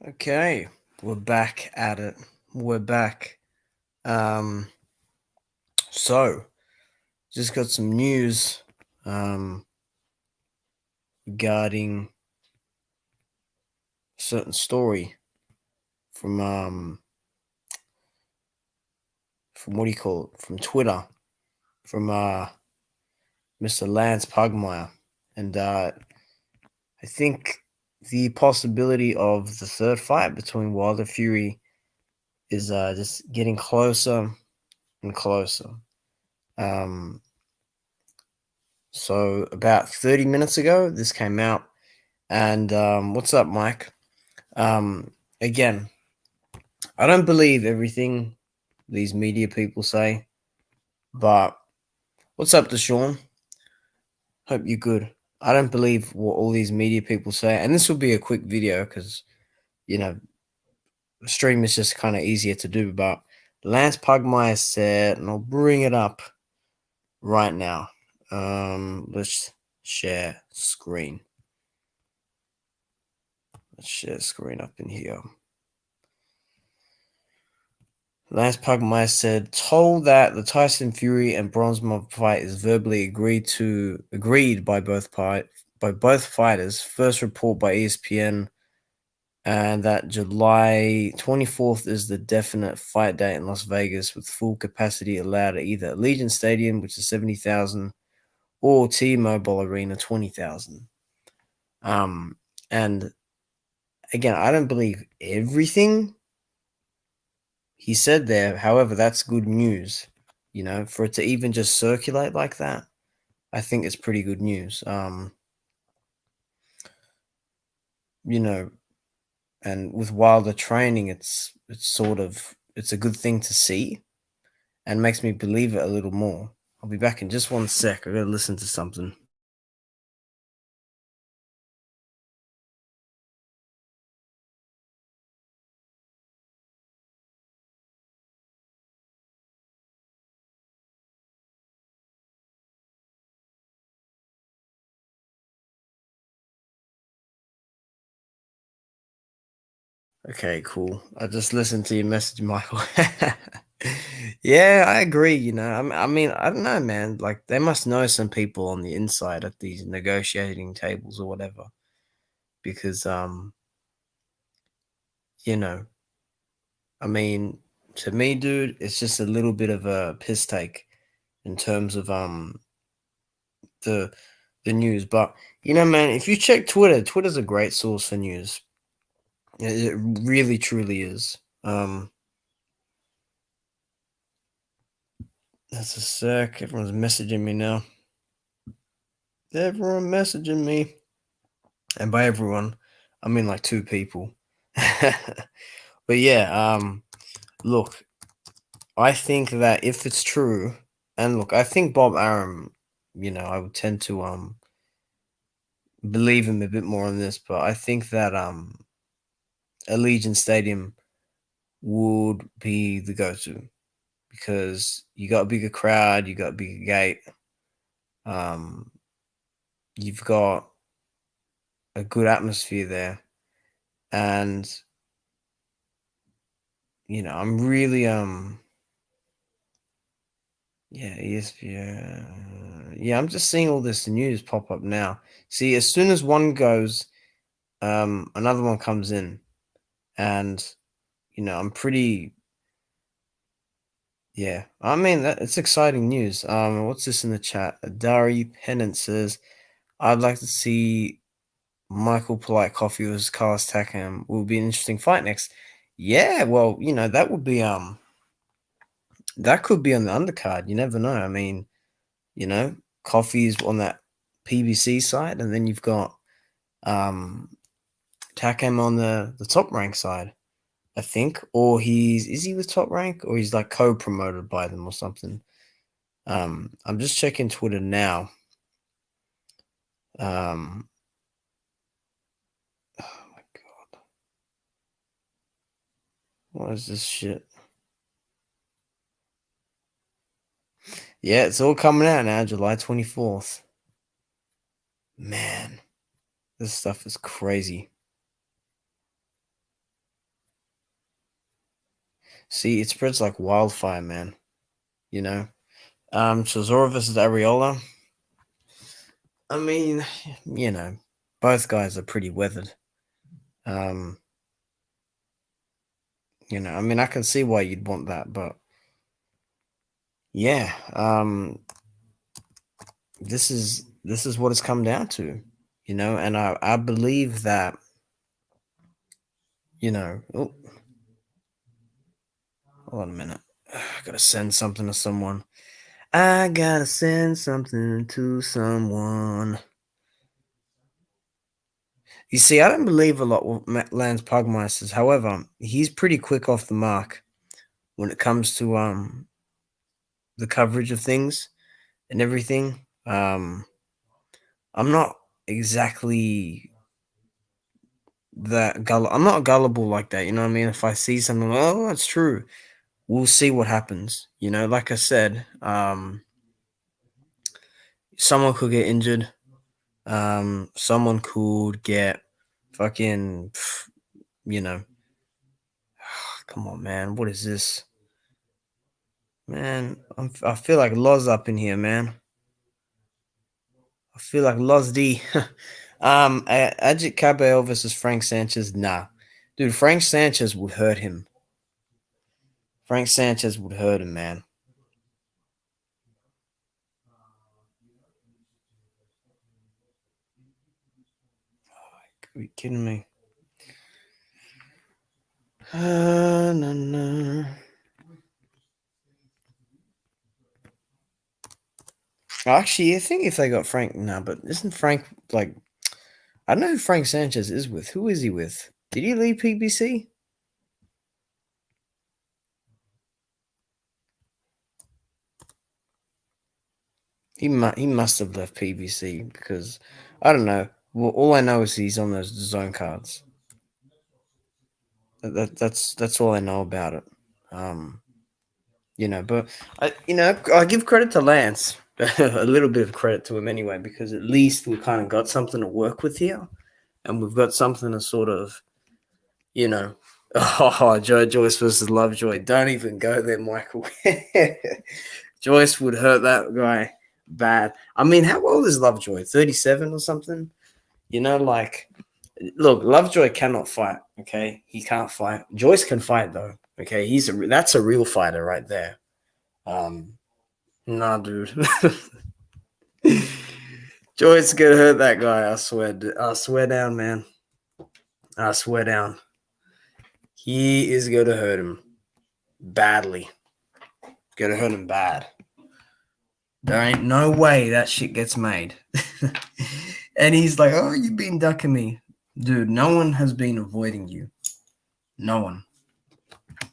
Okay, we're back at it. We're back. Um, so just got some news regarding a certain story from from what do you call it? From Twitter, from Mr. Lance Pugmire. And I think the possibility of the third fight between Wilder Fury is just getting closer and closer. Um, so about 30 minutes ago, this came out. And what's up, Mike? Again, I don't believe everything these media people say, but what's up, Deshaun? Hope you're good. I don't believe what all these media people say, and this will be a quick video because you know stream is just kind of easier to do. But Lance Pugmire said, and I'll bring it up right now. Let's share screen. Let's share screen up in here. Lance Pugmire said, told that the Tyson Fury and Bronze fight is verbally agreed by both fighters. First report by ESPN, and that July 24th is the definite fight date in Las Vegas, with full capacity allowed at either Allegiant Stadium, which is 70,000, or T-Mobile Arena, 20,000. And again, I don't believe everything he said there. However, that's good news, for it to even just circulate like that. I think it's pretty good news. You know, and with Wilder training, it's a good thing to see and makes me believe it a little more. I'll be back in just one sec. I gotta listen to something. Okay, cool. I just listened to your message, Michael. Yeah, I agree. I mean, I don't know, man. Like, they must know some people on the inside at these negotiating tables or whatever, because you know, I mean, to me, dude, it's just a little bit of a piss take in terms of the the news. But man, if you check Twitter, Twitter's a great source for news. It really, truly is. That's a sec. Everyone's messaging me now. Everyone messaging me. And by everyone, I mean like two people. But yeah, look, I think that if it's true, and look, I think Bob Arum, I would tend to believe him a bit more on this, but I think that Allegiant Stadium would be the go-to because you got a bigger crowd, you got a bigger gate, um, you've got a good atmosphere there, and I'm really yeah, ESPN. Yeah, I'm just seeing all this news pop up now. See, as soon as one goes, another one comes in, and I'm pretty. Yeah, I mean that it's exciting news. What's this in the chat? Dari Pennant says, "I'd like to see Michael Polite Coffee versus Carlos Takam. Will be an interesting fight next." Yeah, well, that could be on the undercard. You never know. I mean, Coffee's on that PBC side, and then you've got um Takam on the top rank side, I think. Or is he with top rank, or he's like co-promoted by them or something. I'm just checking Twitter now. Um oh my god. What is this shit? Yeah, it's all coming out now, July 24th. Man, this stuff is crazy. See, it spreads like wildfire, man. You know. Chisora versus Ariola. I mean, both guys are pretty weathered. Um, I mean, I can see why you'd want that, but yeah, this is what it's come down to, and I believe that, oh, hold on a minute. I gotta send something to someone. I gotta send something to someone. You see, I don't believe a lot with Lance Pugmeisters. However, he's pretty quick off the mark when it comes to the coverage of things and everything. I'm not exactly I'm not gullible like that. You know what I mean? If I see something, oh, that's true. We'll see what happens. Like I said, someone could get injured. Someone could get fucking, you know. Come on, man. What is this? Man, I feel like Loz up in here, man. I feel like Loz D. Ajit Cabello versus Frank Sanchez. Nah. Dude, Frank Sanchez would hurt him. Frank Sanchez would hurt him, man. Are you kidding me? No. Actually, I think if they got Frank, but isn't Frank like? I don't know who Frank Sanchez is with. Who is he with? Did he leave PBC? He must have left PBC because I don't know. Well, all I know is he's on those zone cards. That's all I know about it. Um, but I give credit to Lance, a little bit of credit to him anyway, because at least we kind of got something to work with here, and we've got something to sort of, Joe Joyce versus Lovejoy. Don't even go there, Michael. Joyce would hurt that guy bad. I mean, how old is Lovejoy? 37 or something? Look, Lovejoy cannot fight. Okay, he can't fight. Joyce can fight though. Okay, that's a real fighter right there. Nah, dude. Joyce gonna hurt that guy. I swear. I swear down, man. I swear down. He is gonna hurt him badly. Gonna hurt him bad. There ain't no way that shit gets made. And he's like, "Oh, you've been ducking me, dude. No one has been avoiding you. No one.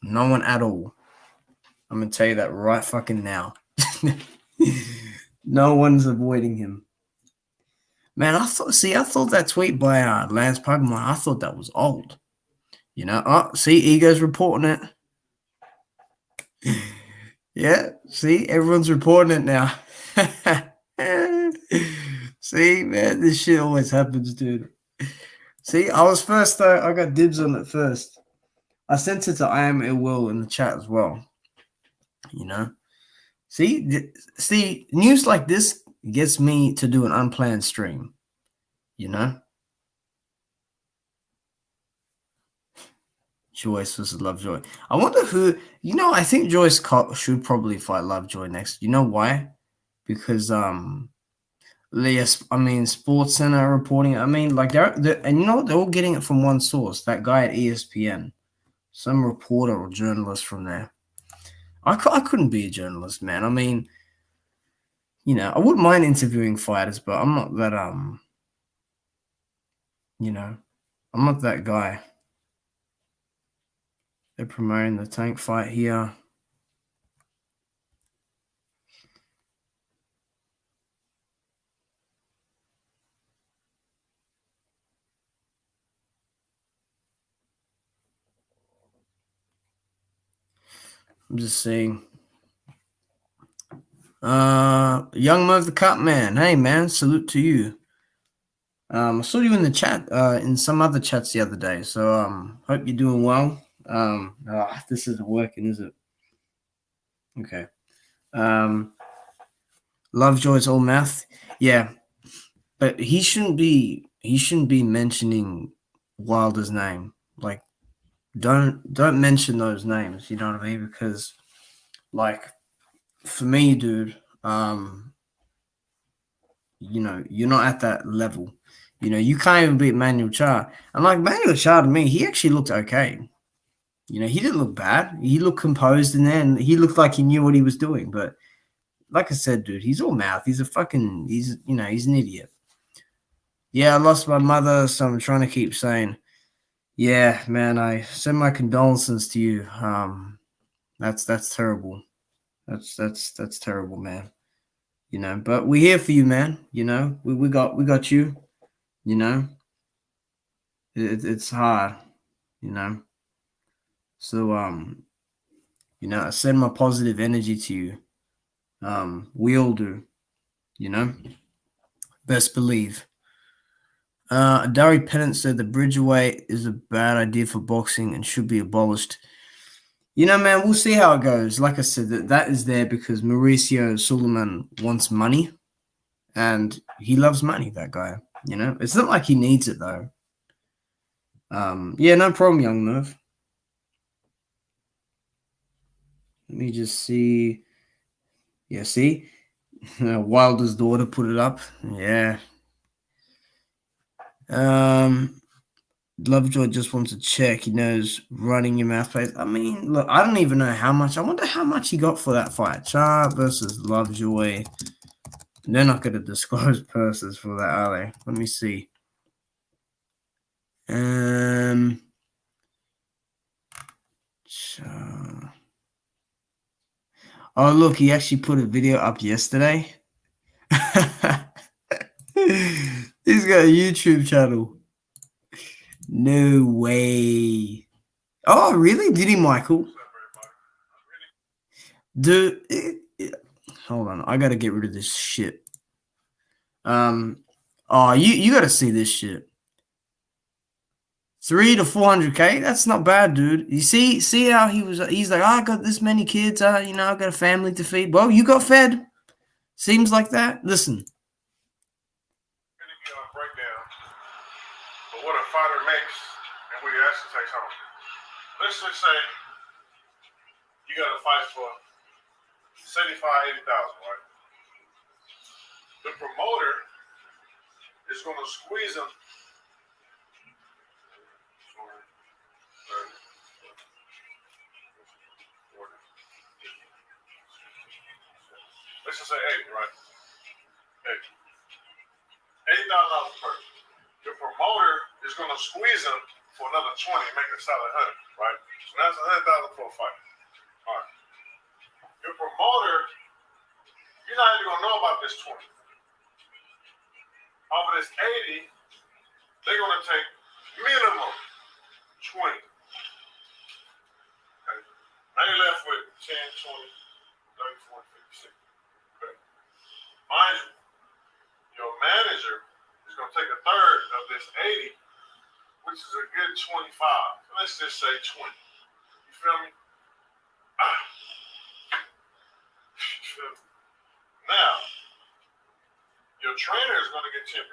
No one at all. I'm gonna tell you that right fucking now. No one's avoiding him." Man, I thought that tweet by Lance Pugmire, I thought that was old. See, Ego's reporting it. Yeah, see, everyone's reporting it now. See, man, this shit always happens, dude. See, I was first though. I got dibs on it first. I sent it to I Am Ill Will in the chat as well. See, news like this gets me to do an unplanned stream. Joyce versus Lovejoy. I wonder who. I think Joyce should probably fight Lovejoy next. You know why? Because Sports Center are reporting it. I mean, like they're and they're all getting it from one source. That guy at ESPN, some reporter or journalist from there. I couldn't be a journalist, man. I mean, I wouldn't mind interviewing fighters, but I'm not that I'm not that guy. They're promoting the Tank fight here. I'm just saying. Young Mo the Cup Man. Hey man, salute to you. I saw you in the chat, in some other chats the other day. So hope you're doing well. This isn't working, is it? Okay. Lovejoy's all mouth. Yeah, but he shouldn't be mentioning Wilder's name. Like, don't mention those names. You know what I mean? Because, like, for me, dude, you're not at that level. You can't even beat Manuel Char. And like Manuel Char, to me, he actually looked okay. He didn't look bad. He looked composed in there, and he looked like he knew what he was doing. But like I said, dude, he's all mouth. He's he's an idiot. Yeah, I lost my mother, so I'm trying to keep saying, yeah, man, I send my condolences to you. That's terrible. That's terrible, man. But we're here for you, man. We got you. It's hard. So I send my positive energy to you. We all do. Best believe. Dari Pennant said the bridgerweight is a bad idea for boxing and should be abolished. Man, we'll see how it goes. Like I said, that is there because Mauricio Suleiman wants money, and he loves money, that guy. It's not like he needs it, though. Yeah, no problem, young Nerve. Let me just see. Yeah, see? Wilder's daughter put it up. Yeah. Lovejoy just wants to check. He knows running your mouth plays. I mean, look, I don't even know how much. I wonder how much he got for that fight. Char versus Lovejoy. They're not going to disclose purses for that, are they? Let me see. Char. Oh, look, he actually put a video up yesterday. He's got a YouTube channel. No way. Oh, really? Did he, Michael? Dude, hold on. I gotta get rid of this shit. Oh, you gotta see this shit. 300 to 400K. That's not bad, dude. You see how he's like, I got this many kids. I got a family to feed. Well, you got fed. Seems like that. Listen. Breakdown of what a fighter makes and what he actually takes home. Let's just say you got to fight for 75,000, 80,000, right? The promoter is going to squeeze him. Let's just say 80, right? 80,000 per. The promoter is going to squeeze him for another 20, make a solid 100, right? So that's 100,000 for a fight. All right. Your promoter, you're not even going to know about this 20. Off of this 80, they're going to take minimum 20. Okay. Now you're left with 10, 20, 30, 40, 50, 60. Okay. Mind you, your manager is going to take a third of this 80, which is a good 25. Let's just say 20. You feel me? Now, your trainer is going to get 10%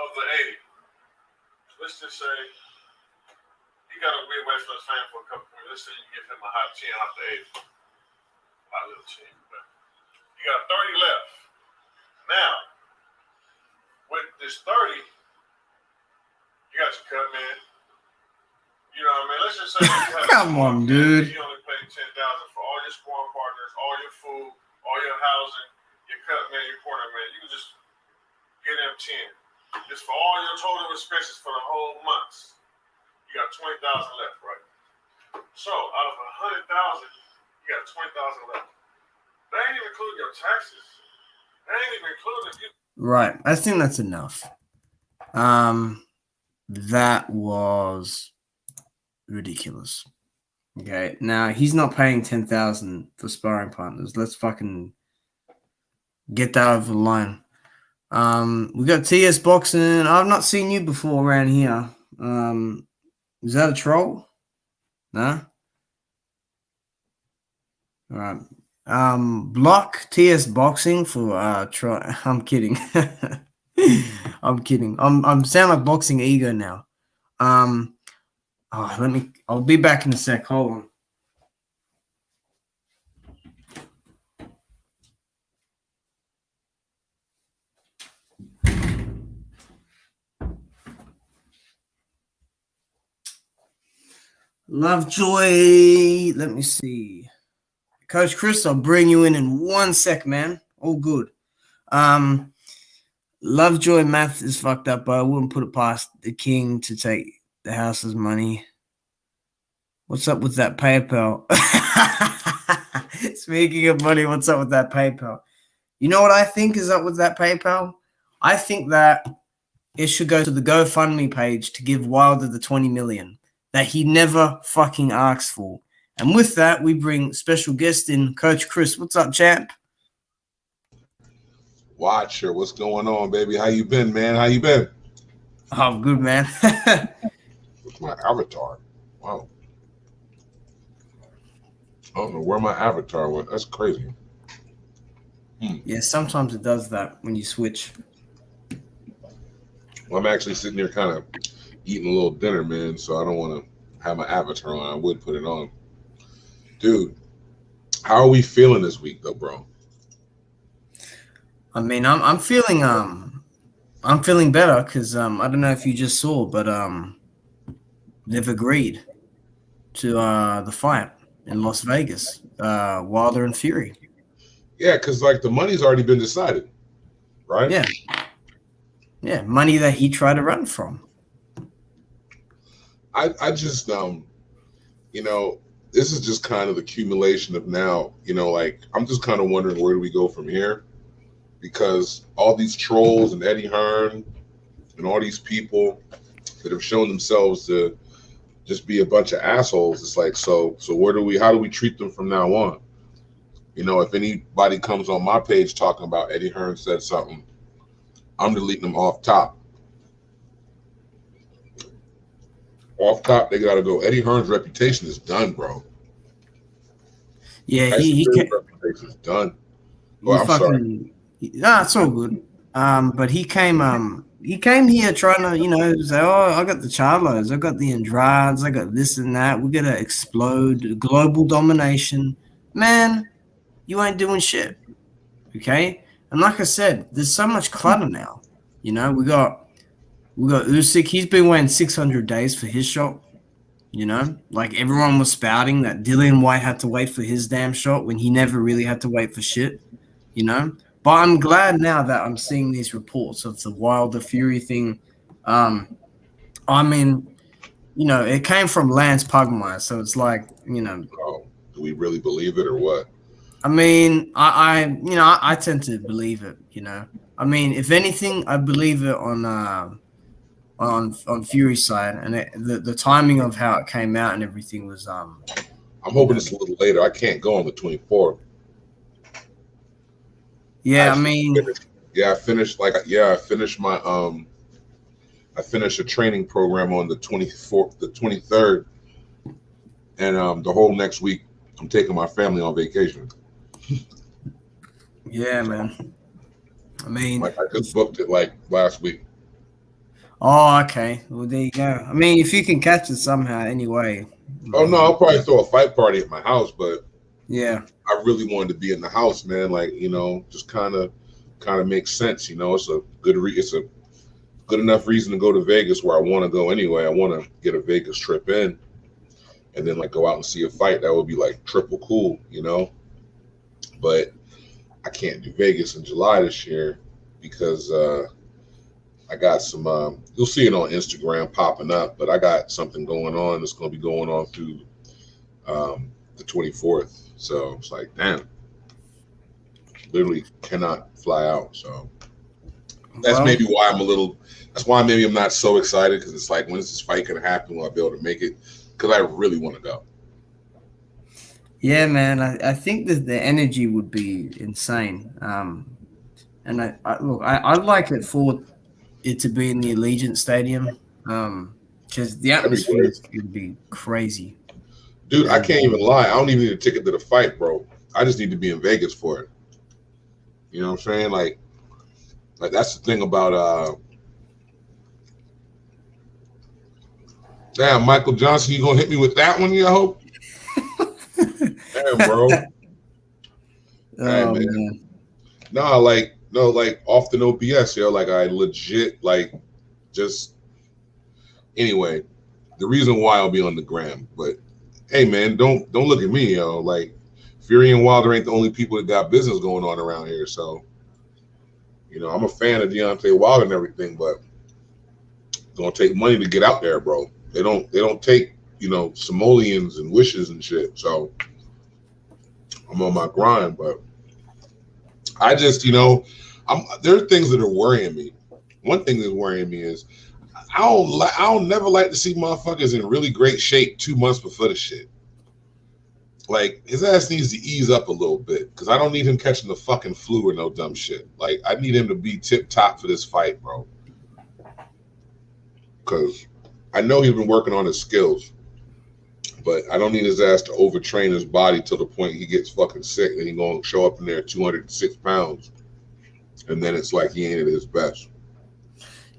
of the 80. Let's just say he got to be away from his family for a couple of weeks. Let's say you give him a high 10 off the 80. My little 10. But you got 30 left. Now, with this 30, you got your cut man. You know what I mean? Let's just say you have come on, dude. You only pay 10,000 for all your sparring partners, all your food, all your housing, your cut man, your corner man. You can just get them 10. Just for all your total expenses for the whole months. You got 20,000 left, right? So out of 100,000, you got 20,000 left. That ain't even including your taxes. That ain't even including you. Right. I think that's enough. That was ridiculous. Okay. Now he's not paying 10,000 for sparring partners. Let's fucking get that over the line. We got TS Boxing. I've not seen you before around here. Is that a troll? Nah. All right. Block TS Boxing for try. I'm kidding. I'm kidding. I'm sound like boxing ego now. I'll be back in a sec. Hold on. Lovejoy. Let me see. Coach Chris, I'll bring you in 1 sec, man. All good. Lovejoy math is fucked up, but I wouldn't put it past the king to take the house's money. What's up with that PayPal? Speaking of money, what's up with that PayPal? You know what I think is up with that PayPal? I think that it should go to the GoFundMe page to give Wilder the 20 million that he never fucking asked for. And with that, we bring special guest in, Coach Chris. What's up, champ? Watcher, what's going on, baby? How you been, man? How you been? Oh, good, man. What's my avatar? Wow. I don't know where my avatar went. That's crazy. Yeah, sometimes it does that when you switch. Well, I'm actually sitting here kind of eating a little dinner, man, so I don't want to have my avatar on. I would put it on. Dude, how are we feeling this week, though, bro? I mean, I'm feeling better because I don't know if you just saw, but they've agreed to the fight in Las Vegas, Wilder and Fury. Yeah, because like the money's already been decided, right? Yeah, money that he tried to run from. I just you know, this is just kind of the accumulation of now, you know, like I'm just kind of wondering where do we go from here? Because all these trolls and Eddie Hearn and all these people that have shown themselves to just be a bunch of assholes, it's like, so how do we treat them from now on? You know, if anybody comes on my page talking about Eddie Hearn said something, I'm deleting them off top. Off top, they got to go. Eddie Hearn's reputation is done, bro. Yeah, he reputation is done. Well, I'm sorry. Nah, it's all good. But he came here trying to, you know, say, oh, I got the Charlos, I got the Andrades, I got this and that. We're gonna explode, global domination. Man, you ain't doing shit. Okay? And like I said, there's so much clutter now. You know, we got Usyk. He's been waiting 600 days for his shot. You know, like everyone was spouting that Dillian White had to wait for his damn shot when he never really had to wait for shit. You know, but I'm glad now that I'm seeing these reports of the Wilder Fury thing. I mean, you know, it came from Lance Pugmire, so it's like, you know. Oh, do we really believe it or what? I mean, I tend to believe it. You know, I mean, if anything, I believe it on Fury's side, and the timing of how it came out and everything was. I'm hoping it's a little later. I can't go on the 24th. Yeah, I mean, I finished my I finished a training program on the 24th, the 23rd, and the whole next week I'm taking my family on vacation. Yeah, man. I mean, like I just booked it like last week. Oh, okay. Well, there you go. I mean, if you can catch it somehow, anyway. Oh no, I'll probably throw a fight party at my house, but yeah, I really wanted to be in the house, man. Like, you know, just kind of makes sense. You know, it's a good enough reason to go to Vegas where I want to go anyway. I want to get a Vegas trip in, and then like go out and see a fight. That would be like triple cool, you know. But I can't do Vegas in July this year because I got some. You'll see it on Instagram popping up, but I got something going on that's going to be going on through the 24th. So it's like, damn, literally cannot fly out. So that's maybe why I'm a little. That's why maybe I'm not so excited, because it's like, when is this fight going to happen? Will I be able to make it? Because I really want to go. Yeah, man. I think that the energy would be insane. And I like it for it to be in the Allegiant Stadium. because the atmosphere is going to be crazy. Dude, I can't even lie. I don't even need a ticket to the fight, bro. I just need to be in Vegas for it. You know what I'm saying? Like that's the thing about damn, Michael Johnson, you gonna hit me with that one, you hope? Damn, bro. Oh, hey, man. No, like off the no BS, yo. Like I legit like just anyway, the reason why I'll be on the gram, but hey man, don't look at me, yo. Like Fury and Wilder ain't the only people that got business going on around here. So, you know, I'm a fan of Deontay Wilder and everything, but it's gonna take money to get out there, bro. They don't take, you know, simoleons and wishes and shit. So I'm on my grind, but I just, you know, there are things that are worrying me. One thing that's worrying me is I don't never like to see motherfuckers in really great shape 2 months before the shit. Like his ass needs to ease up a little bit because I don't need him catching the fucking flu or no dumb shit. Like I need him to be tip top for this fight, bro. Because I know he's been working on his skills, but I don't need his ass to overtrain his body to the point he gets fucking sick and he's gonna show up in there 206 pounds, and then it's like he ain't at his best.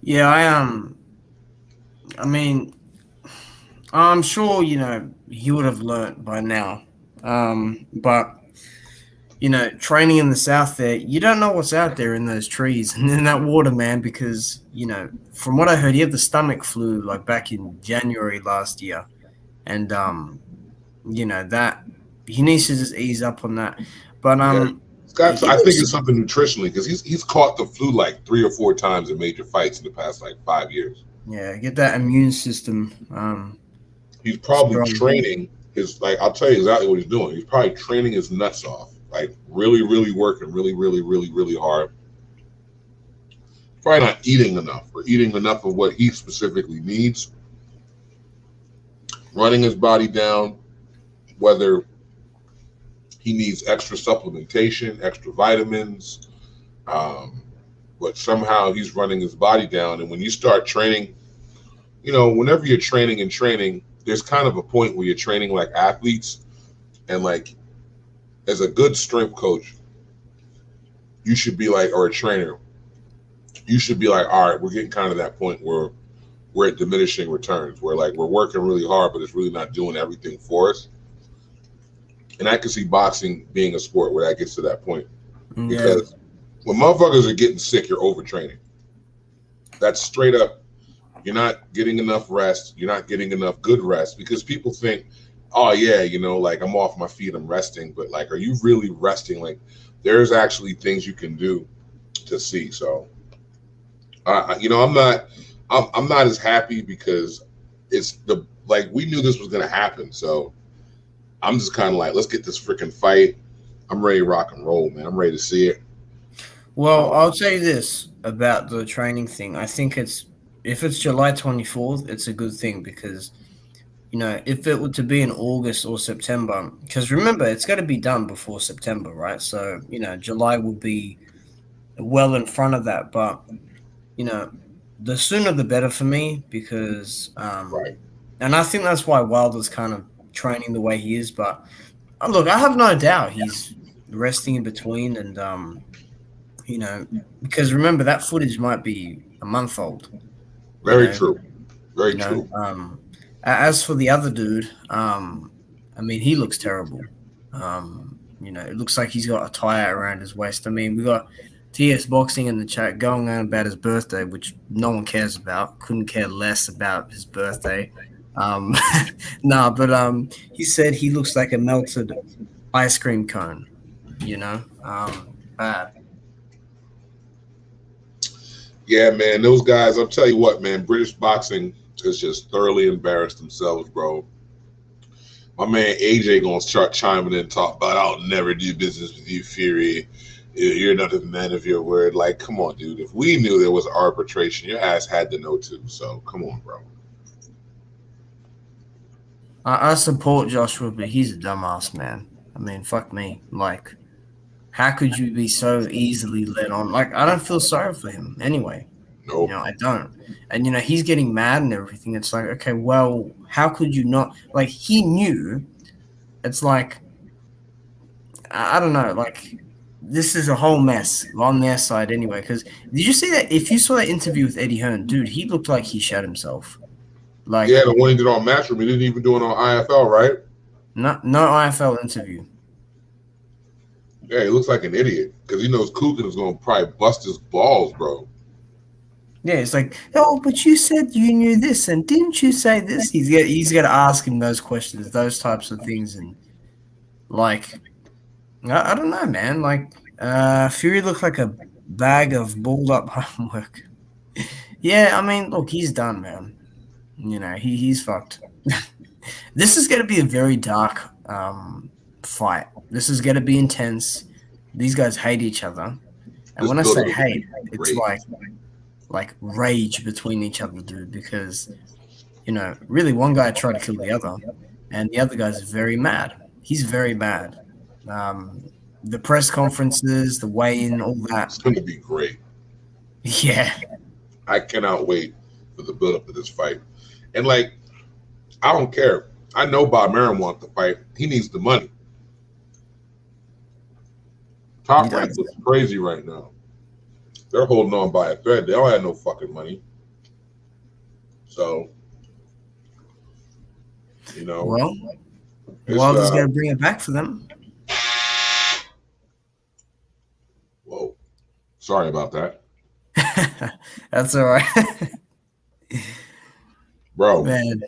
Yeah, I mean, I'm sure, you know, he would have learnt by now. But, you know, training in the South there, you don't know what's out there in those trees and in that water, man, because, you know, from what I heard, he had the stomach flu like back in January last year. And, you know, that he needs to just ease up on that. But, I think it's something nutritionally because he's caught the flu like 3 or 4 times in major fights in the past like 5 years. Yeah, get that immune system. He's probably strong. training his, like, I'll tell you exactly what he's doing. He's probably training his nuts off, like really, really working really, really, really, really hard. Probably not eating enough or eating enough of what he specifically needs. Running his body down, whether he needs extra supplementation, extra vitamins, but somehow he's running his body down. And when you start training, you know, whenever you're training, there's kind of a point where you're training like athletes, and like as a good strength coach, you should be like, or a trainer, you should be like, all right, we're getting kind of that point where we're at diminishing returns, where like we're working really hard, but it's really not doing everything for us. And I can see boxing being a sport where that gets to that point. Yeah. Because when motherfuckers are getting sick, you're overtraining. That's straight up. You're not getting enough rest. You're not getting enough good rest because people think, oh yeah, you know, like I'm off my feet, I'm resting. But like, are you really resting? Like there's actually things you can do to see. So, you know, I'm not as happy because it's like we knew this was going to happen. So I'm just kind of like, let's get this freaking fight. I'm ready to rock and roll, man. I'm ready to see it. Well, I'll tell you this about the training thing. I think if it's July 24th, it's a good thing because, you know, if it were to be in August or September, because remember, it's got to be done before September, right? So, you know, July will be well in front of that. But, you know, the sooner the better for me because, Right. And I think that's why Wilder's kind of training the way he is. But look, I have no doubt he's resting in between and, you know, because remember that footage might be a month old. Very true. Very true. As for the other dude, I mean, he looks terrible. You know, it looks like he's got a tire around his waist. I mean, we got TS Boxing in the chat going on about his birthday, which no one cares about. Couldn't care less about his birthday. He said he looks like a melted ice cream cone. You know, bad. Yeah, man, those guys, I'll tell you what, man, British boxing has just thoroughly embarrassed themselves, bro. My man AJ gonna start chiming in and talk about I'll never do business with you, Fury. You're not a man of your word. Like, come on, dude. If we knew there was arbitration, your ass had to know too. So come on, bro. I support Joshua, but he's a dumbass, man. I mean, fuck me. Like, how could you be so easily led on? Like, I don't feel sorry for him anyway. Nope. I don't. And he's getting mad and everything. It's like, okay, well, how could you not? Like, he knew. It's like, I don't know. Like, this is a whole mess on their side anyway. Because did you see that? If you saw that interview with Eddie Hearn, dude, he looked like he shot himself. Like, Yeah, the one he did on Matchroom, he didn't even do it on IFL, right? no IFL interview. Yeah, he looks like an idiot because he knows Coogan is going to probably bust his balls, bro. Yeah, it's like, oh, but you said you knew this, and didn't you say this? He's got to ask him those questions, those types of things, and like, I don't know, man. Like, Fury looked like a bag of balled up homework. Yeah, I mean, look, he's done, man. He's fucked. This is going to be a very dark fight. This is going to be intense. These guys hate each other, and when I say hate, it's like rage between each other, dude. Because really, one guy tried to kill the other, and the other guy's very mad. He's very mad. The press conferences, the weigh-in, all that. It's going to be great. Yeah. I cannot wait for the build-up of this fight. And, like, I don't care. I know Bob Arum wants the fight. He needs the money. Top Rank looks crazy right now. They're holding on by a thread. They don't have no fucking money. So, Well, Wilder's got to bring it back for them. Whoa. Sorry about that. That's all right. Bro, man,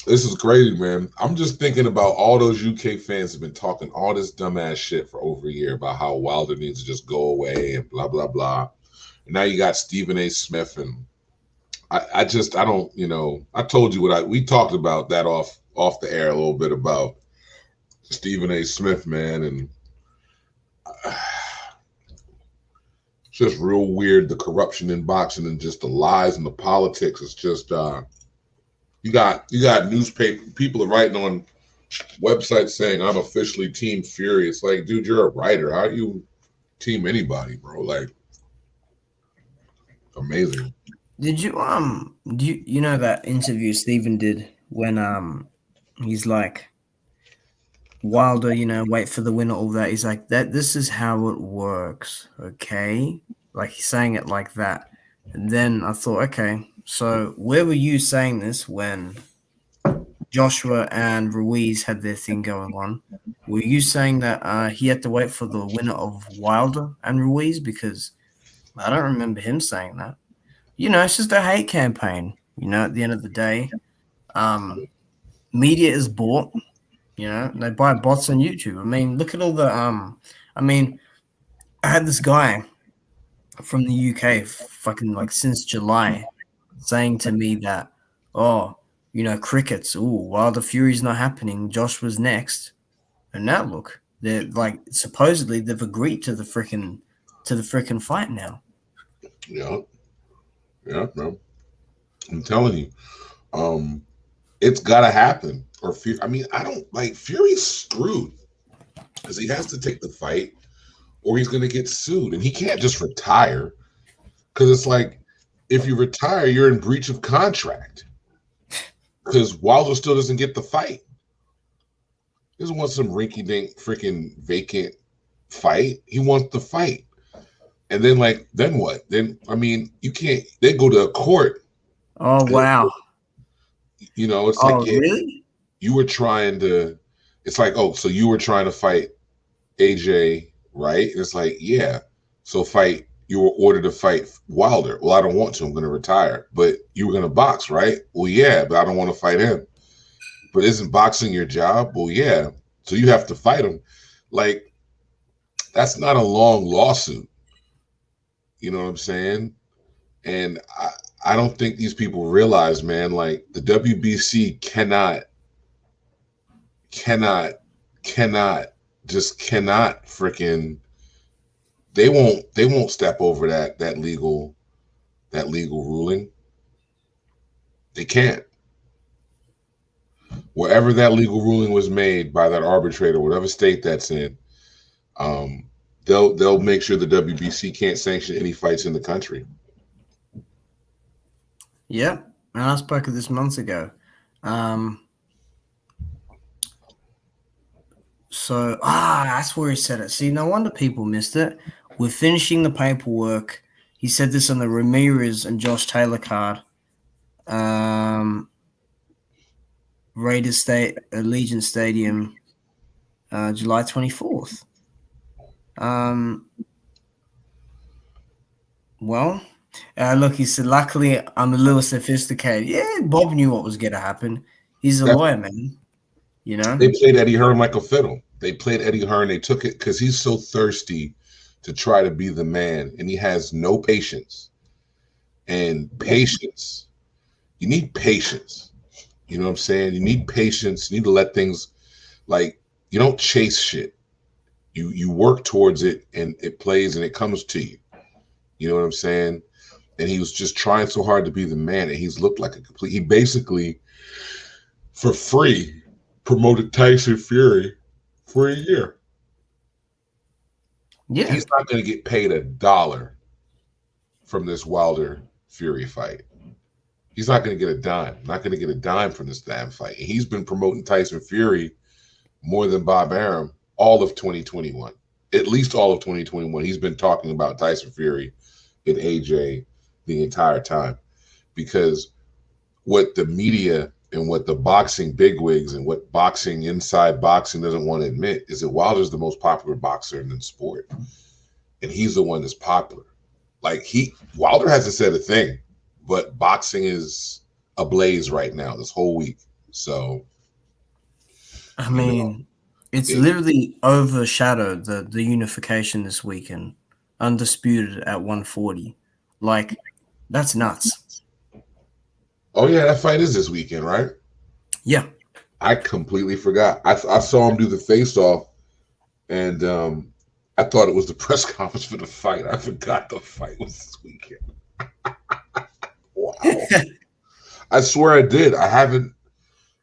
this is crazy, man. I'm just thinking about all those UK fans have been talking all this dumbass shit for over a year about how Wilder needs to just go away and blah, blah, blah. And now you got Stephen A. Smith, and I don't, I told you we talked about that off the air a little bit about Stephen A. Smith, man, and it's just real weird, the corruption in boxing and just the lies and the politics. It's just you got newspaper people are writing on websites saying I'm officially Team Fury. It's like, dude, you're a writer. How do you team anybody, bro? Like, amazing. Did you you know that interview Stephen did when he's like, Wilder, wait for the winner, all that. He's like, this is how it works, okay? Like, he's saying it like that. And then I thought, okay, so where were you saying this when Joshua and Ruiz had their thing going on? Were you saying that he had to wait for the winner of Wilder and Ruiz? Because I don't remember him saying that. It's just a hate campaign. At the end of the day, media is bought. They buy bots on YouTube. I mean, look at all the I had this guy from the UK fucking like since July saying to me that, crickets, Wilder Fury's not happening, Josh was next. And now look, they're like supposedly they've agreed to the freaking fight now. Yeah, bro. I'm telling you. It's gotta happen. Or Fury, I don't like Fury's screwed because he has to take the fight or he's gonna get sued, and he can't just retire because it's like if you retire, you're in breach of contract because Wilder still doesn't get the fight. He doesn't want some rinky-dink freaking vacant fight. He wants the fight, and then what? Then you can't. They go to a court. Oh wow! It's like really? You were trying to, it's like, so you were trying to fight AJ, right? And it's like, yeah. So you were ordered to fight Wilder. Well, I don't want to. I'm going to retire. But you were going to box, right? Well, yeah, but I don't want to fight him. But isn't boxing your job? Well, yeah. So you have to fight him. Like, that's not a long lawsuit. You know what I'm saying? And I don't think these people realize, man, like the WBC cannot freaking, they won't step over that legal ruling. They can't. Wherever that legal ruling was made by that arbitrator, whatever state that's in, they'll make sure the WBC can't sanction any fights in the country. Yeah, and I spoke of this months ago. So that's where he said it. See, no wonder people missed it. We're finishing the paperwork. He said this on the Ramirez and Josh Taylor card. Raiders State Allegiant Stadium, July 24th. Well, look, he said, luckily I'm a little sophisticated. Yeah, Bob knew what was going to happen. He's a lawyer, man. You know? They played Eddie Hearn like a fiddle. They played Eddie Hearn. They took it because he's so thirsty to try to be the man, and he has no patience. And patience, you need patience. You know what I'm saying? You need patience. You need to let things, like, you don't chase shit. You work towards it, and it plays, and it comes to you. You know what I'm saying? And he was just trying so hard to be the man, and he's looked like a complete. He basically, for free, promoted Tyson Fury for a year. Yeah, he's not going to get paid $1 from this Wilder Fury fight. He's not going to get a dime. Not going to get a dime from this damn fight. He's been promoting Tyson Fury more than Bob Arum all of 2021. At least all of 2021. He's been talking about Tyson Fury and AJ the entire time, because what the media and what the boxing bigwigs and what boxing inside boxing doesn't want to admit is that Wilder's the most popular boxer in the sport, and he's the one that's popular. Like, Wilder hasn't said a thing, but boxing is ablaze right now this whole week. So, I mean, it's literally overshadowed the unification this weekend, undisputed at 140. Like, that's nuts. Oh yeah, that fight is this weekend, right? Yeah. I completely forgot. I saw him do the face-off, and I thought it was the press conference for the fight. I forgot the fight was this weekend. Wow. I swear I did. I haven't,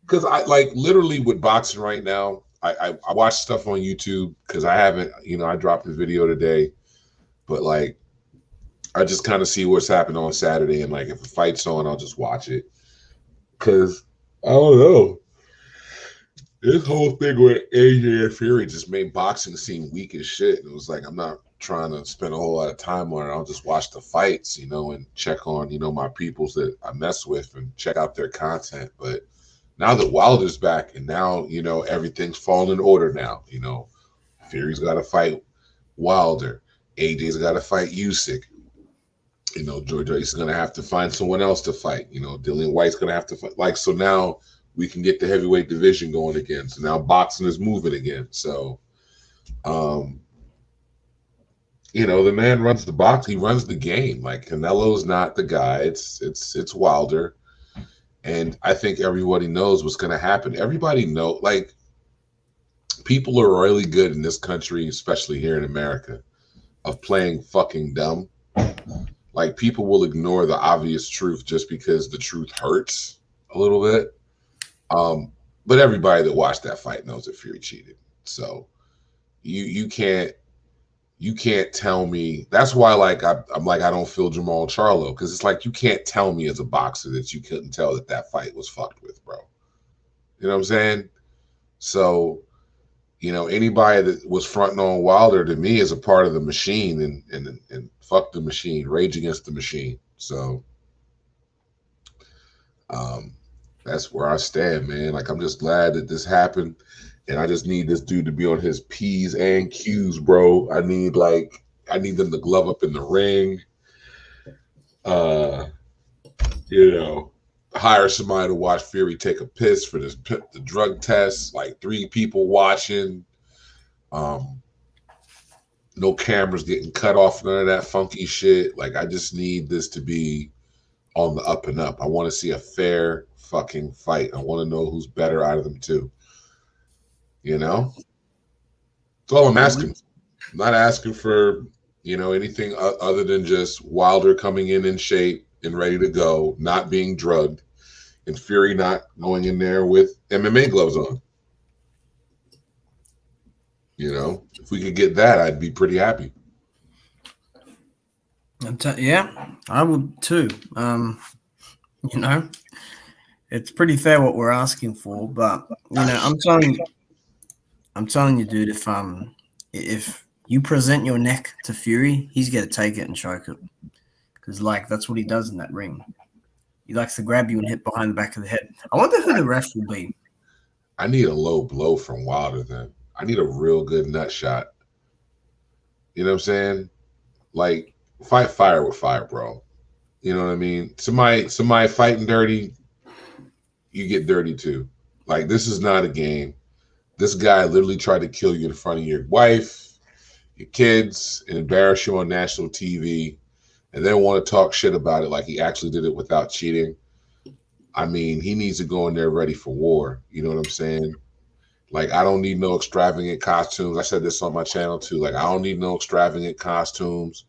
because I literally with boxing right now, I watch stuff on YouTube because I haven't, I dropped the video today, but I just kind of see what's happening on Saturday, and if a fight's on, I'll just watch it. Because I don't know, this whole thing with AJ and Fury just made boxing seem weak as shit. It was I'm not trying to spend a whole lot of time on it. I'll just watch the fights, and check on, my peoples that I mess with and check out their content. But now that Wilder's back, and now, everything's falling in order now. Fury's got to fight Wilder. AJ's got to fight Usyk. George is going to have to find someone else to fight. Dillian White's going to have to fight. So now we can get the heavyweight division going again. So now boxing is moving again. So, the man runs the box. He runs the game. Canelo's not the guy. It's Wilder. And I think everybody knows what's going to happen. Everybody know, people are really good in this country, especially here in America, of playing fucking dumb. People will ignore the obvious truth just because the truth hurts a little bit. But everybody that watched that fight knows that Fury cheated. So you can't tell me. That's why I'm I don't feel Jamal Charlo, because it's you can't tell me as a boxer that you couldn't tell that fight was fucked with, bro. You know what I'm saying? So, anybody that was fronting on Wilder to me is a part of the machine, and fuck the machine, rage against the machine. So, that's where I stand, man. I'm just glad that this happened, and I just need this dude to be on his P's and Q's, bro. I need them to glove up in the ring. Hire somebody to watch Fury take a piss for the drug test, 3 people watching. No cameras getting cut off, none of that funky shit. I just need this to be on the up and up. I want to see a fair fucking fight. I want to know who's better out of them two. That's all I'm asking. I'm not asking for, anything other than just Wilder coming in shape and ready to go, not being drugged, and Fury not going in there with MMA gloves on. If we could get that, I'd be pretty happy. Yeah, I would too. You know, it's pretty fair what we're asking for, but you know, I'm telling you, dude, if you present your neck to Fury, he's gonna take it and choke it. Because like that's what he does in that ring. He likes to grab you and hit behind the back of the head. I wonder who the ref will be. I need a low blow from Wilder then. I need a real good nut shot. You know what I'm saying? Like fight fire with fire, bro. You know what I mean? Somebody fighting dirty, you get dirty too. Like this is not a game. This guy literally tried to kill you in front of your wife, your kids, and embarrass you on national TV, and then want to talk shit about it like he actually did it without cheating. I mean, he needs to go in there ready for war. You know what I'm saying? Like, I don't need no extravagant costumes. I said this on my channel too. Like, I don't need no extravagant costumes.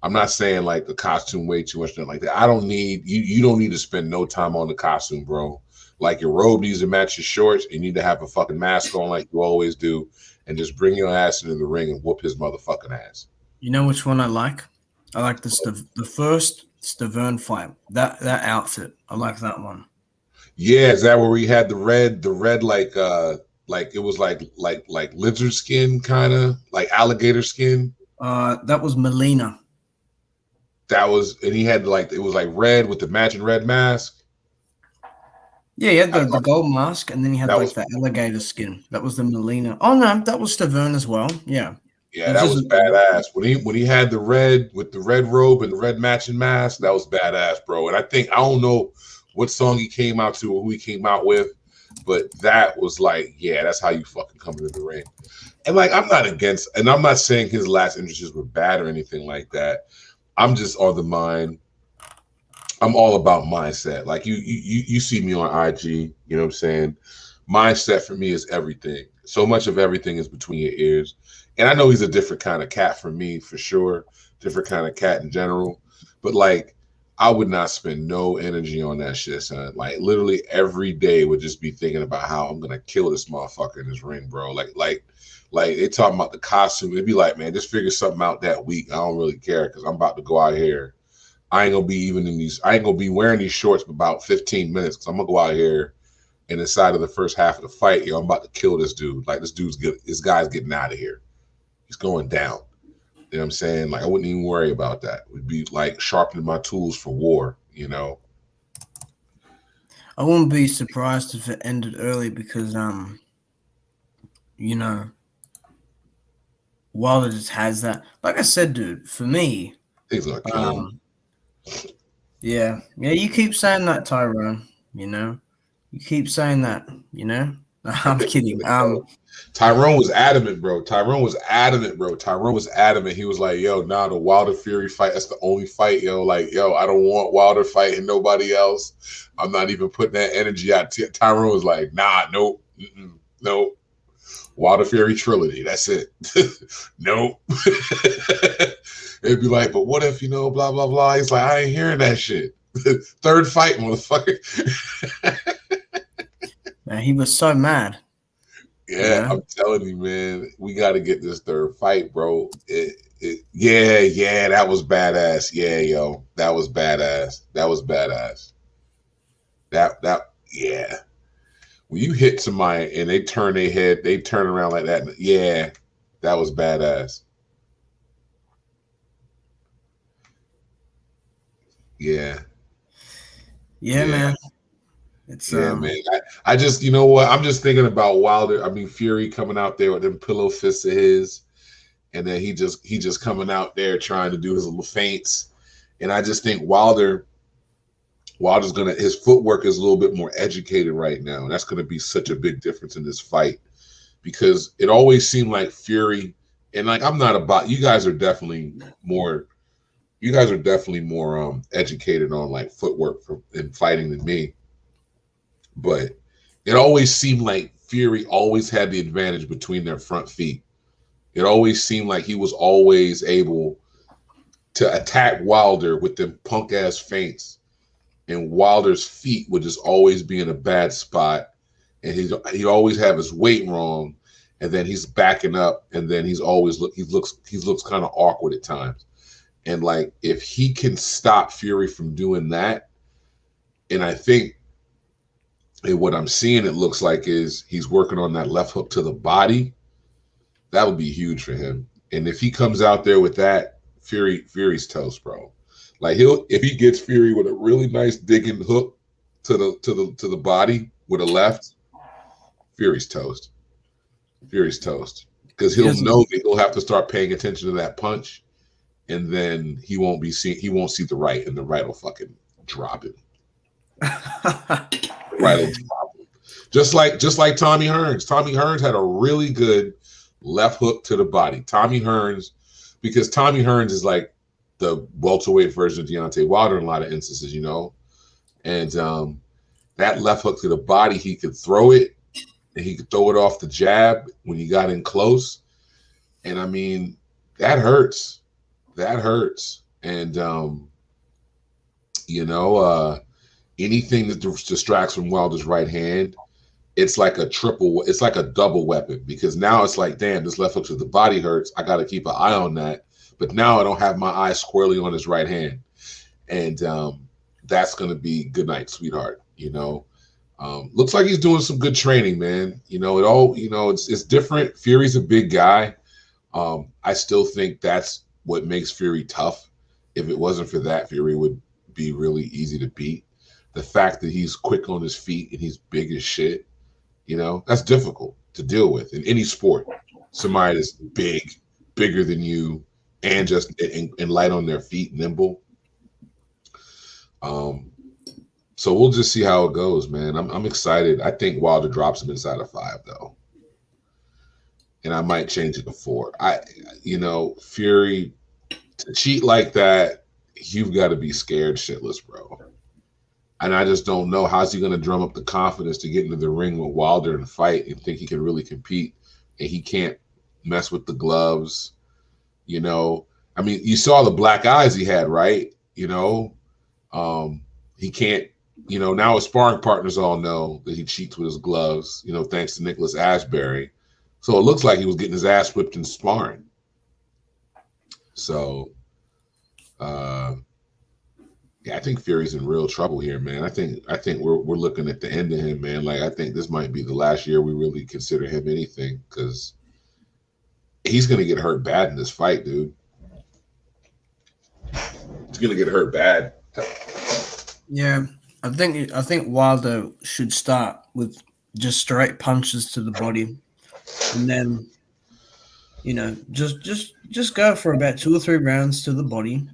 I'm not saying like the costume way too much, nothing like that. I don't need you. You don't need to spend no time on the costume, bro. Like your robe needs to match your shorts. You need to have a fucking mask on like you always do, and just bring your ass into the ring and whoop his motherfucking ass. You know which one I like? I like the first Stavern fight. That outfit. I like that one. Yeah, is that where we had the red like it was like lizard skin, kind of like alligator skin? That was Melina. That was, and he had like, it was like red with the matching red mask. Yeah, he had the gold mask, and then he had like the alligator skin. That was the Melina. Oh no, that was Stavern as well. Yeah. Yeah, that was badass. When he had the red with the red robe and the red matching mask, that was badass, bro. And I don't know what song he came out to or who he came out with, but that was like, yeah, that's how you fucking come into the ring. And like, I'm not saying his last entrances were bad or anything like that. I'm just on the mind. I'm all about mindset. Like you see me on IG, you know what I'm saying? Mindset for me is everything. So much of everything is between your ears. And I know he's a different kind of cat for me, for sure. Different kind of cat in general. But like, I would not spend no energy on that shit, son. Like literally every day would just be thinking about how I'm gonna kill this motherfucker in this ring, bro. Like they talking about the costume. It'd be like, man, just figure something out that week. I don't really care because I'm about to go out here. I ain't gonna be wearing these shorts for about 15 minutes because I'm gonna go out here and inside of the first half of the fight, I'm about to kill this dude. Like this guy's getting out of here. He's going down. You know what I'm saying? Like I wouldn't even worry about that. It would be like sharpening my tools for war, you know. I wouldn't be surprised if it ended early because you know, Wilder just has that. Like I said, dude, for me, things like yeah, you keep saying that, Tyrone. You know, you keep saying that. You know, I'm kidding. Tyrone was adamant, bro. Tyrone was adamant. He was like, yo, nah, the Wilder Fury fight, that's the only fight, yo. Like, yo, I don't want Wilder fighting nobody else. I'm not even putting that energy out. Tyrone was like, nah, nope, nope. Wilder Fury trilogy, that's it. Nope. It'd be like, but what if, you know, blah, blah, blah. He's like, I ain't hearing that shit. Third fight, motherfucker. Man, he was so mad. Yeah, I'm telling you, man, we got to get this third fight, bro. Yeah, that was badass. Yeah, yo, that was badass. Yeah. When you hit somebody and they turn their head, they turn around like that. Yeah, that was badass. Yeah, man. It's man. I just, you know what? I'm just thinking about Wilder. I mean, Fury coming out there with them pillow fists of his, and then he just coming out there trying to do his little feints. And I just think Wilder's his footwork is a little bit more educated right now. And that's gonna be such a big difference in this fight. Because it always seemed like Fury, and like I'm not about, you guys are definitely more educated on like footwork in fighting than me. But it always seemed like Fury always had the advantage between their front feet. It always seemed like he was always able to attack Wilder with them punk ass feints, and Wilder's feet would just always be in a bad spot, and he'd always have his weight wrong, and then he's backing up, and then he looks kind of awkward at times. And like if he can stop Fury from doing that, And I think what I'm seeing it looks like is he's working on that left hook to the body. That would be huge for him. And if he comes out there with that, Fury's toast, bro. Like if he gets Fury with a really nice digging hook to the body with a left, Fury's toast. Fury's toast. Because he'll know that he'll have to start paying attention to that punch, and then he won't see the right, and the right will fucking drop him. Right will drop him. Just like Tommy Hearns. Tommy Hearns had a really good left hook to the body. Tommy Hearns, because Tommy Hearns is like the welterweight version of Deontay Wilder in a lot of instances, you know. And that left hook to the body, he could throw it, and he could throw it off the jab when he got in close. And I mean, that hurts. That hurts. And anything that distracts from Wilder's right hand, it's like a double weapon, because now it's like, damn, this left hook to the body hurts. I got to keep an eye on that. But now I don't have my eye squarely on his right hand. And that's going to be good night, sweetheart. You know, looks like he's doing some good training, man. You know, it's different. Fury's a big guy. I still think that's what makes Fury tough. If it wasn't for that, Fury would be really easy to beat. The fact that he's quick on his feet and he's big as shit, you know, that's difficult to deal with in any sport. Somebody that's bigger than you, and just and light on their feet, nimble. So we'll just see how it goes, man. I'm excited. I think Wilder drops him inside of 5, though, and I might change it to 4. Fury to cheat like that, you've got to be scared shitless, bro. And I just don't know, how's he going to drum up the confidence to get into the ring with Wilder and fight and think he can really compete, and he can't mess with the gloves. You know, I mean, you saw the black eyes he had, right? You know, he can't, now his sparring partners all know that he cheats with his gloves, thanks to Nicholas Ashbury. So it looks like he was getting his ass whipped in sparring. So, yeah, I think Fury's in real trouble here, man. I think we're looking at the end of him, man. Like, I think this might be the last year we really consider him anything, because he's gonna get hurt bad in this fight, dude. He's gonna get hurt bad. Yeah, I think Wilder should start with just straight punches to the body, and then just go for about 2 or 3 rounds to the body.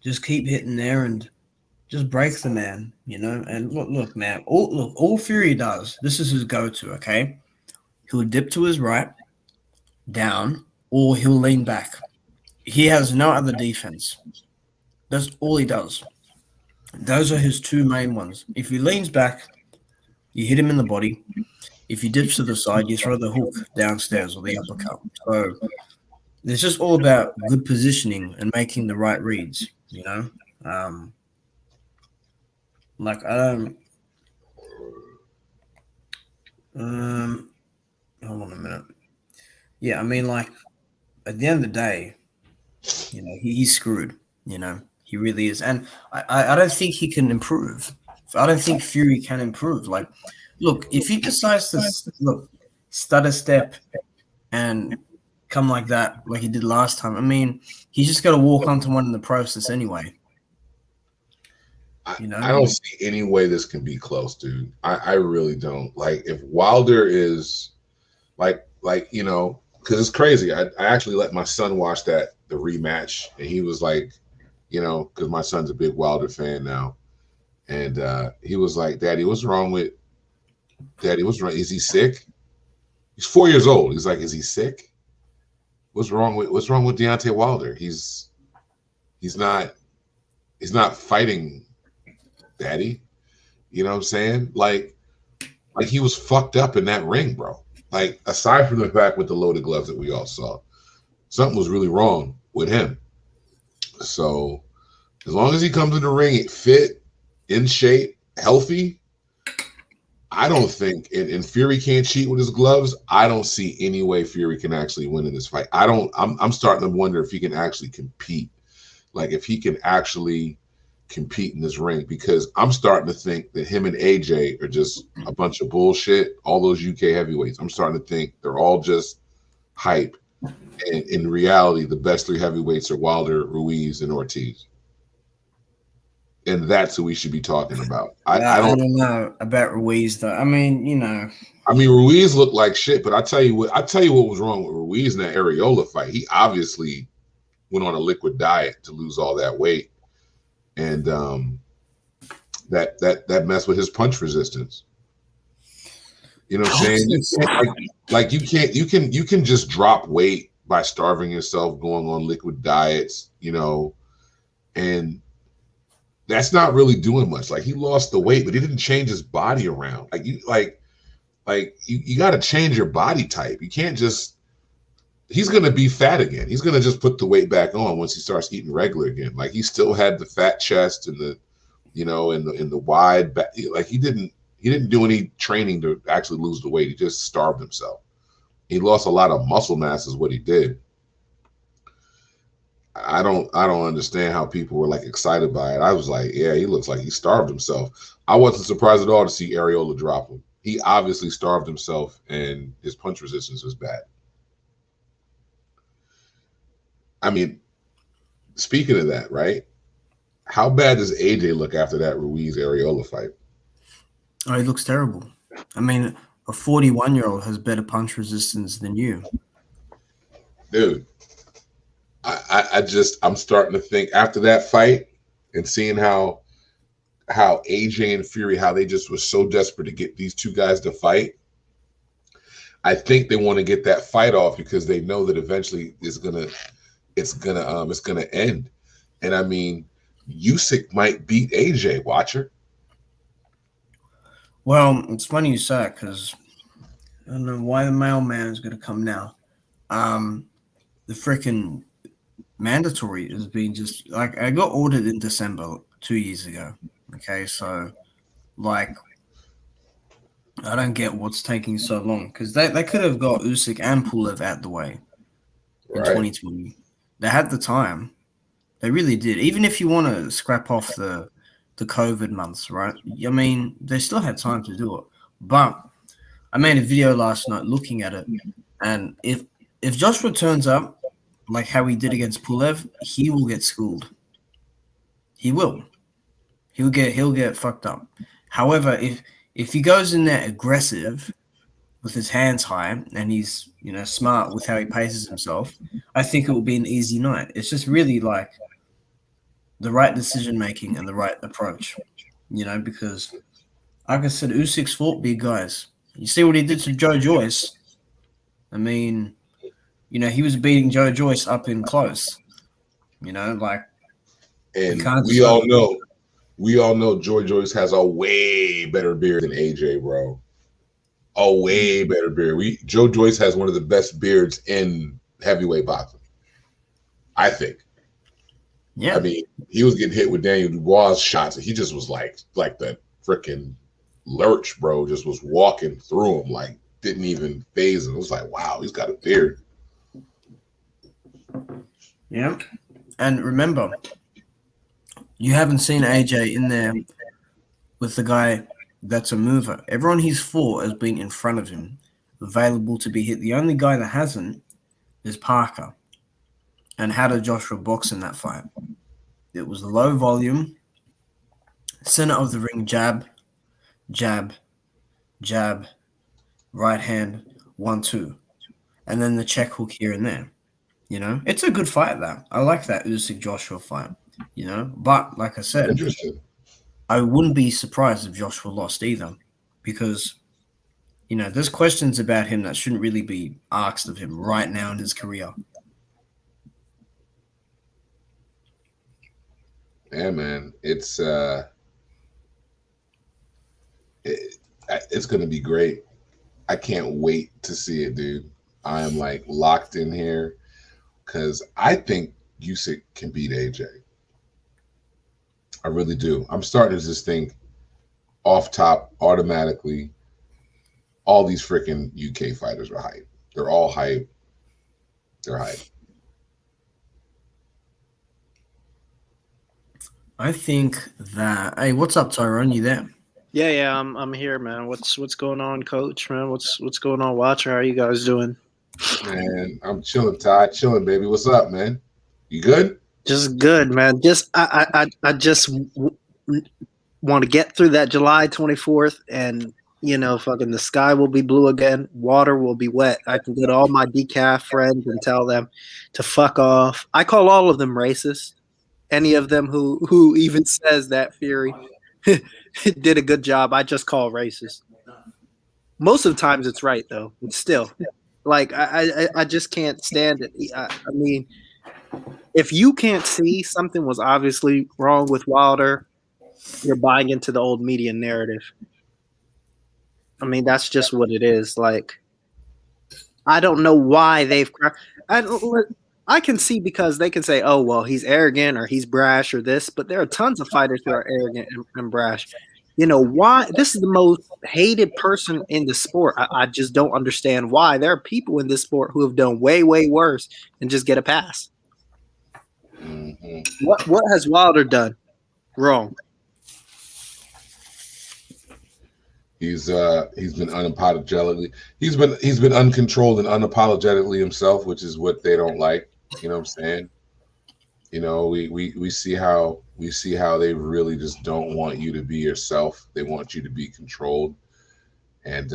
Just keep hitting there and just break the man. And look, man. All Fury does, this is his go-to. Okay, he'll dip to his right, down, or he'll lean back. He has no other defense. That's all he does. Those are his 2 main ones. If he leans back, you hit him in the body. If he dips to the side, you throw the hook downstairs or the uppercut. So it's just all about good positioning and making the right reads, Hold on a minute. Yeah, I mean, like, at the end of the day, he's screwed. He really is. And I don't think he can improve. I don't think Fury can improve. Like, look, if he decides to stutter step and come like that, like he did last time, I mean, he's just got to walk onto one in the process anyway. I don't see any way this can be close, dude. I really don't. Like, if Wilder is like because it's crazy. I actually let my son watch the rematch, and he was like, because my son's a big Wilder fan now, and he was like, Daddy, what's wrong? Is he sick? He's 4 years old. He's like, is he sick? What's wrong with Deontay Wilder? He's not fighting, Daddy. You know what I'm saying? Like he was fucked up in that ring, bro. Like, aside from the fact with the loaded gloves that we all saw, something was really wrong with him. So as long as he comes in the ring fit, in shape, healthy, I don't think, and Fury can't cheat with his gloves, I don't see any way Fury can actually win in this fight. I'm starting to wonder if he can actually compete. Like, if he can actually compete in this ring, because I'm starting to think that him and AJ are just a bunch of bullshit. All those UK heavyweights, I'm starting to think they're all just hype. And in reality, the best three heavyweights are Wilder, Ruiz, and Ortiz. And that's who we should be talking about. I don't know about Ruiz though. I mean, Ruiz looked like shit, but I tell you what was wrong with Ruiz in that Areola fight. He obviously went on a liquid diet to lose all that weight, and that messed with his punch resistance. You know what I'm saying? Like you can just drop weight by starving yourself, going on liquid diets, and that's not really doing much. Like, he lost the weight, but he didn't change his body around. You got to change your body type. You can't just. He's gonna be fat again. He's gonna just put the weight back on once he starts eating regular again. Like, he still had the fat chest and the, in the wide back. Like, he didn't do any training to actually lose the weight. He just starved himself. He lost a lot of muscle mass is what he did. I don't understand how people were like excited by it. I was like, yeah, he looks like he starved himself. I wasn't surprised at all to see Areola drop him. He obviously starved himself, and his punch resistance was bad. I mean, speaking of that, right? How bad does AJ look after that Ruiz Areola fight? Oh, he looks terrible. I mean, a 41-year-old has better punch resistance than you. Dude, I'm starting to think after that fight and seeing how AJ and Fury, how they just were so desperate to get these two guys to fight. I think they want to get that fight off because they know that eventually it's gonna end. And I mean, Usyk might beat AJ. Watcher. Well, it's funny you say it, because I don't know why the mailman is going to come now. The freaking mandatory has been just like, I got ordered in December 2 years ago. Okay, so like, I don't get what's taking so long, because they could have got Usyk and Pulev out the way in 2020. They had the time. They really did. Even if you want to scrap off the COVID months, right? I mean, they still had time to do it. But I made a video last night looking at it, and if Joshua turns up like how he did against Pulev, he will get schooled. He will. He'll get fucked up. However, if he goes in there aggressive with his hands high and he's smart with how he paces himself, I think it will be an easy night. It's just really like the right decision making and the right approach, because like I said, Usyk's fought big guys. You see what he did to Joe Joyce. I mean, he was beating Joe Joyce up in close. And we all know Joe Joyce has a way better beard than AJ, bro. A way better beard. Joe Joyce has one of the best beards in heavyweight boxing, I think. Yeah. I mean, he was getting hit with Daniel Dubois' shots, and he just was like the freaking lurch, bro. Just was walking through him, like didn't even phase him. It was like, wow, he's got a beard. Yeah. And remember, you haven't seen AJ in there with the guy that's a mover. Everyone he's fought has been in front of him, available to be hit. The only guy that hasn't is Parker. And how did Joshua box in that fight? It was low volume, center of the ring, jab, jab, jab, right hand, 1-2. And then the check hook here and there. It's a good fight, though. I like that Usyk-Joshua fight, But like I said, I wouldn't be surprised if Joshua lost either, because, there's questions about him that shouldn't really be asked of him right now in his career. Yeah, man, it's going to be great. I can't wait to see it, dude. I am like locked in here because I think Usyk can beat AJ. I really do. I'm starting to just think off top automatically, all these freaking UK fighters are hype. They're all hype. They're hype. I think that. Hey, what's up, Tyrone? You there? Yeah, I'm here, man. What's going on, Coach? Man, what's going on, Watcher? How are you guys doing? Man, I'm chilling, Ty. Chilling, baby. What's up, man? You good? Just good, man. Just I just want to get through that July 24th, and fucking the sky will be blue again. Water will be wet. I can go to all my decaf friends and tell them to fuck off. I call all of them racist. Any of them who even says that Fury did a good job, I just call racist. Most of the times it's right though. But still, like I just can't stand it. I mean, if you can't see something was obviously wrong with Wilder, you're buying into the old media narrative. I mean, that's just what it is. Like, I don't know why they've. I can see because they can say, "Oh, well, he's arrogant or he's brash or this," but there are tons of fighters who are arrogant and brash. You know why? This is the most hated person in the sport. I just don't understand why. There are people in this sport who have done way, way worse and just get a pass. Mm-hmm. What has Wilder done wrong? He's been unapologetically he's been uncontrolled and unapologetically himself, which is what they don't like. You know what I'm saying? You know, we see how they really just don't want you to be yourself. They want you to be controlled. And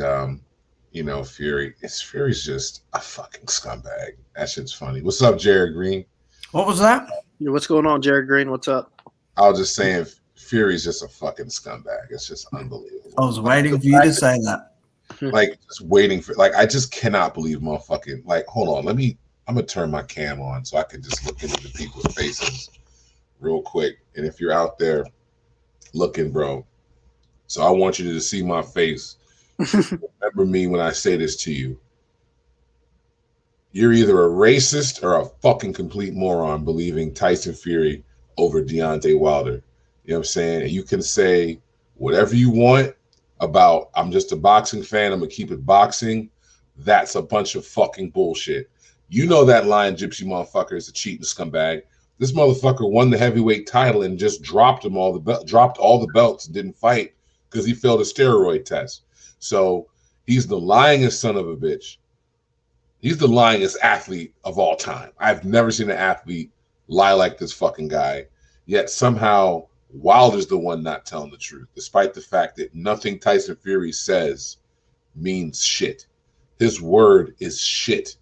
Fury's just a fucking scumbag. That shit's funny. What's up, Jared Green? What was that? What's going on, Jared Green? What's up? I was just saying Fury's just a fucking scumbag. It's just unbelievable. I was waiting for you to say that. Like, just waiting for, like, I just cannot believe motherfucking, like, hold on, I'm gonna turn my cam on so I can just look into the people's faces real quick. And if you're out there looking, bro, so I want you to see my face. Remember me when I say this to you. You're either a racist or a fucking complete moron believing Tyson Fury over Deontay Wilder. You know what I'm saying? And you can say whatever you want about, I'm just a boxing fan, I'm gonna keep it boxing. That's a bunch of fucking bullshit. You know that Lion Gypsy motherfucker is a cheating scumbag. This motherfucker won the heavyweight title and just dropped all the belts and didn't fight because he failed a steroid test. So he's the lyingest son of a bitch. He's the lyingest athlete of all time. I've never seen an athlete lie like this fucking guy. Yet somehow Wilder's the one not telling the truth, despite the fact that nothing Tyson Fury says means shit. His word is shit.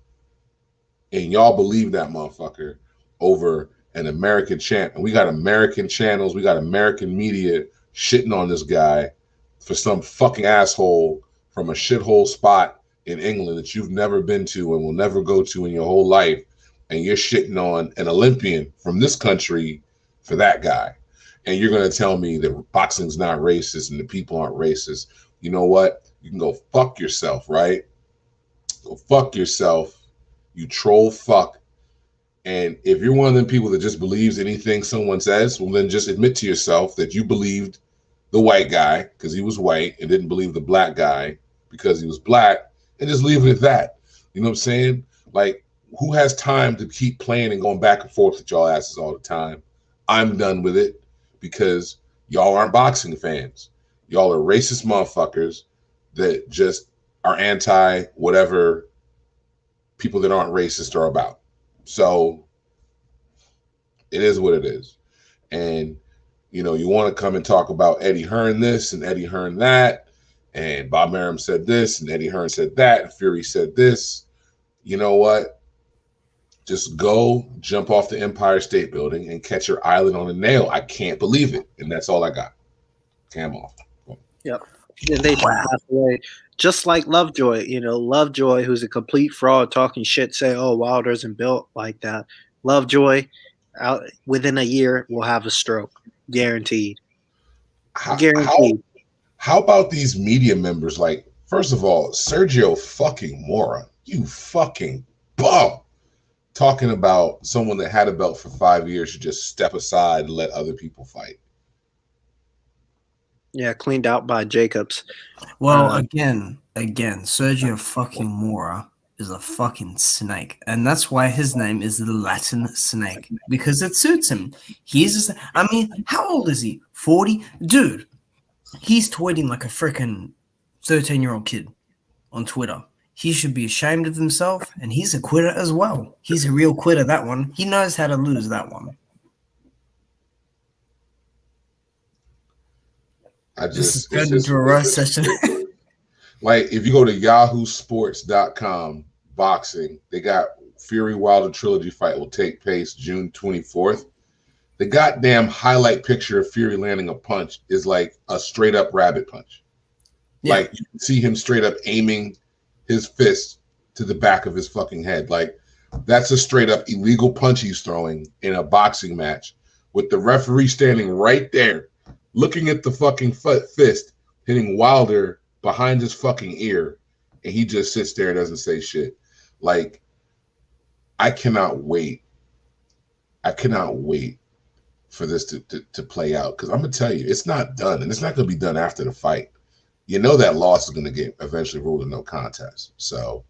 And y'all believe that motherfucker over an American champ. And we got American channels, we got American media shitting on this guy for some fucking asshole from a shithole spot in England that you've never been to and will never go to in your whole life. And you're shitting on an Olympian from this country for that guy. And you're going to tell me that boxing's not racist and the people aren't racist. You know what? You can go fuck yourself, right? Go fuck yourself. You troll fuck. And if you're one of them people that just believes anything someone says, well, then just admit to yourself that you believed the white guy because he was white and didn't believe the black guy because he was black, and just leave it at that. You know what I'm saying? Like, who has time to keep playing and going back and forth with y'all asses all the time? I'm done with it because y'all aren't boxing fans. Y'all are racist motherfuckers that just are anti whatever people that aren't racist are about. So it is what it is. And, you know, you want to come and talk about Eddie Hearn this and Eddie Hearn that, and Bob Arum said this and Eddie Hearn said that, and Fury said this. You know what? Just go jump off the Empire State Building and catch your island on a nail. I can't believe it. And that's all I got. Cam off. Yep. And they passed away. Just like Lovejoy, Lovejoy, who's a complete fraud, talking shit, say, "Oh, Wilder isn't built like that." Lovejoy, out within a year, will have a stroke, guaranteed. Guaranteed. How about these media members? Like, first of all, Sergio fucking Mora, you fucking bum, talking about someone that had a belt for 5 years should just step aside and let other people fight. Yeah, cleaned out by Jacobs. Well, again, Sergio fucking Mora is a fucking snake, and that's why his name is the Latin Snake, because it suits him. I mean, how old is he? 40? Dude, he's tweeting like a freaking 13-year-old kid on Twitter. He should be ashamed of himself, and he's a quitter as well. He's a real quitter, that one. He knows how to lose that one. This is turned into a roast session. Like, if you go to yahoosports.com, boxing, they got Fury Wilder trilogy fight will take place June 24th. The goddamn highlight picture of Fury landing a punch is like a straight up rabbit punch. Yeah. Like, you can see him straight up aiming his fist to the back of his fucking head. Like, that's a straight up illegal punch he's throwing in a boxing match with the referee standing right there looking at the fucking fist hitting Wilder behind his fucking ear, and he just sits there and doesn't say shit. Like, I cannot wait for this to play out, because I'm gonna tell you, it's not done, and it's not gonna be done after the fight. You know that loss is gonna get eventually ruled a no contest. So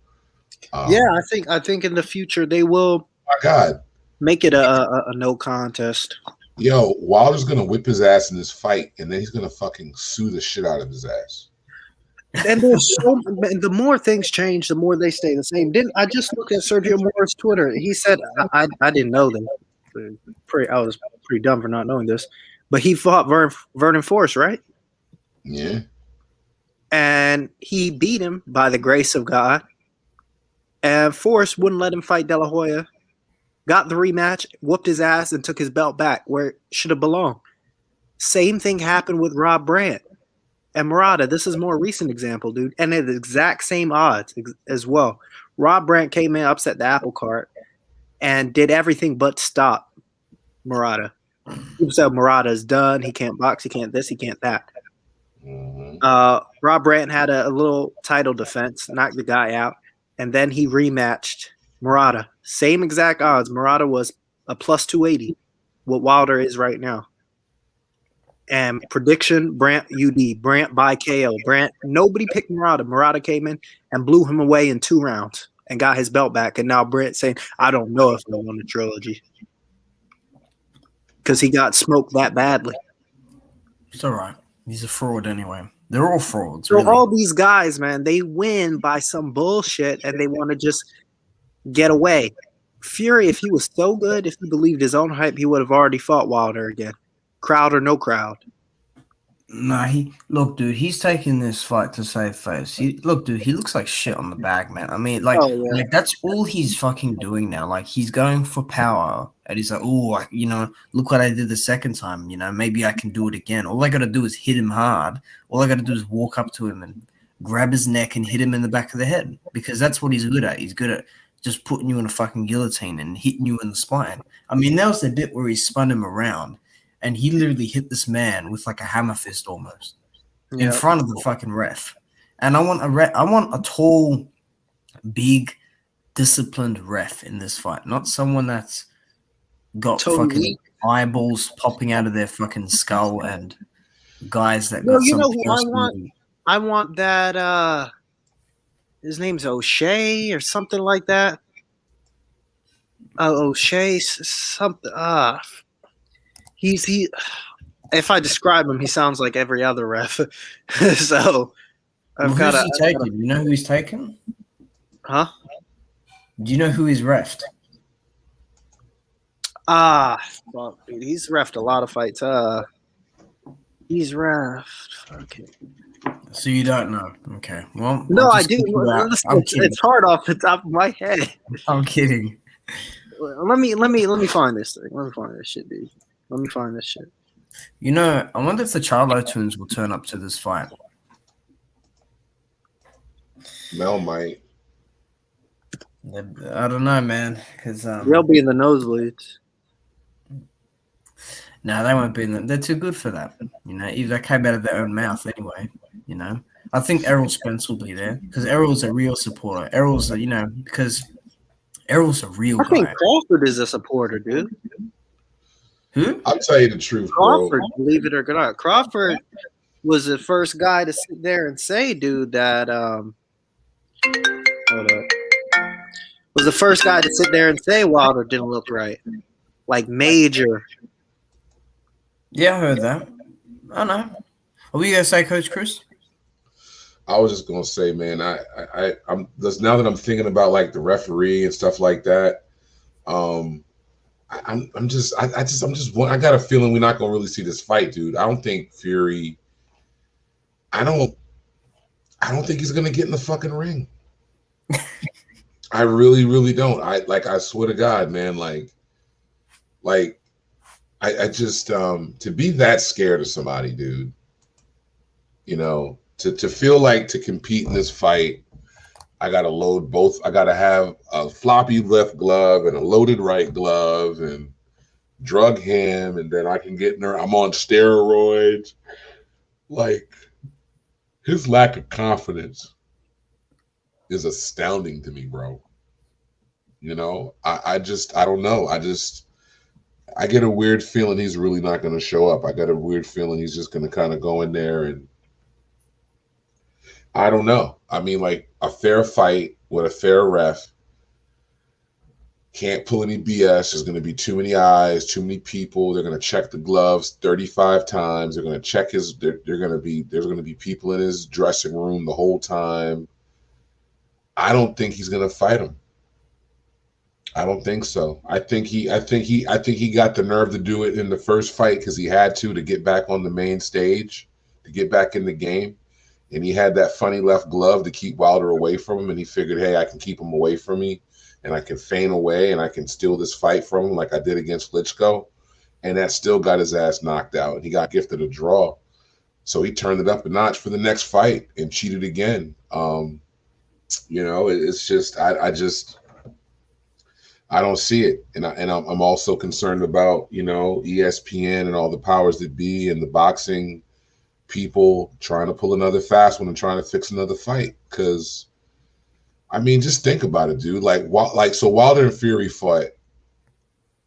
yeah, I think in the future they will. My God, make it a no contest. Yo, Wilder's gonna whip his ass in this fight, and then he's gonna fucking sue the shit out of his ass. And the more things change, the more they stay the same. I just looked at Sergio Mora's Twitter. He said, I didn't know this. I was pretty dumb for not knowing this, but he fought Vernon Forrest, right? Yeah. And he beat him by the grace of God. And Forrest wouldn't let him fight De La Hoya. Got the rematch, whooped his ass, and took his belt back where it should have belonged. Same thing happened with Rob Brandt and Murata. This is a more recent example, dude. And at the exact same odds as well. Rob Brandt came in, upset the apple cart, and did everything but stop Murata. People said Murata is done. He can't box. He can't this. He can't that. Mm-hmm. Rob Brandt had a little title defense, knocked the guy out, and then he rematched Murata. Same exact odds. Murata was a plus 280, what Wilder is right now. And prediction, Brandt UD, Brandt by KO. Brandt, nobody picked Murata. Murata came in and blew him away in 2 rounds and got his belt back. And now Brandt saying, I don't know if I won the trilogy. Because he got smoked that badly. It's all right. He's a fraud anyway. They're all frauds. So really. all these guys, man, they win by some bullshit and they want to just get away. Fury, if he was so good, if he believed his own hype, he would have already fought Wilder again. Crowd or no crowd. Nah, look, dude, he's taking this fight to save face. He looks like shit on the bag, man. I mean, like that's all he's fucking doing now. Like, he's going for power, and he's like, oh, look what I did the second time. Maybe I can do it again. All I got to do is hit him hard. All I got to do is walk up to him and grab his neck and hit him in the back of the head, because that's what he's good at. He's good at just putting you in a fucking guillotine and hitting you in the spine. I mean, that was the bit where he spun him around. And he literally hit this man with like a hammer fist almost in front of the fucking ref. And I want a tall, big, disciplined ref in this fight, not someone that's got fucking eyeballs popping out of their fucking skull and guys that got something else. I want that. His name's O'Shea or something like that. O'Shea something. He. If I describe him, he sounds like every other ref. So who's he taking? You know who he's taking? Huh? Do you know who he's refed? Fuck, dude, he's refed a lot of fights. He's refed. Okay. So you don't know? Okay. Well, no, I do. It's hard off the top of my head. I'm kidding. Let me find this thing. Let me find this shit, dude. Let me find this shit. I wonder if the Charlo twins will turn up to this fight. Mel might. I don't know, man. Because they'll be in the nosebleeds. No, they won't be in them. They're too good for that. If they came out of their own mouth anyway. I think Errol Spence will be there because Errol's a real supporter. Errol's, because Errol's a real guy. I think Crawford is a supporter, dude. Who? I'll tell you the truth, Crawford, bro. believe it or not, Crawford was the first guy to sit there and say, dude, that hold up. was the first guy to sit there and say Wilder didn't look right. Like major. Yeah, I heard that. I know. What were you gonna say, Coach Chris? I was just gonna say, man, I'm just now that I'm thinking about like the referee and stuff like that. I got a feeling we're not gonna really see this fight, dude. I don't think Fury. I don't think he's gonna get in the fucking ring. I really, really don't. I swear to God, man, I just to be that scared of somebody, dude. You know, to feel like to compete in this fight, I gotta load both. I gotta have a floppy left glove and a loaded right glove and drug him, and then I can get in there. I'm on steroids. Like, his lack of confidence is astounding to me, bro. You know, I don't know. I get a weird feeling he's really not going to show up. I got a weird feeling he's just going to kind of go in there and I don't know. I mean, like a fair fight with a fair ref. Can't pull any BS. There's going to be too many eyes, too many people. They're going to check the gloves 35 times. They're going to check his. There's going to be people in his dressing room the whole time. I don't think he's going to fight him. I don't think so. I think he got the nerve to do it in the first fight because he had to get back on the main stage, to get back in the game. And he had that funny left glove to keep Wilder away from him. And he figured, hey, I can keep him away from me. And I can feign away and I can steal this fight from him like I did against Klitschko. And that still got his ass knocked out. And he got gifted a draw. So he turned it up a notch for the next fight and cheated again. You know, it's just, I don't see it. And I'm also concerned about, you know, ESPN and all the powers that be and the boxing people trying to pull another fast one and trying to fix another fight. Because I mean, just think about it, dude. So Wilder and Fury fought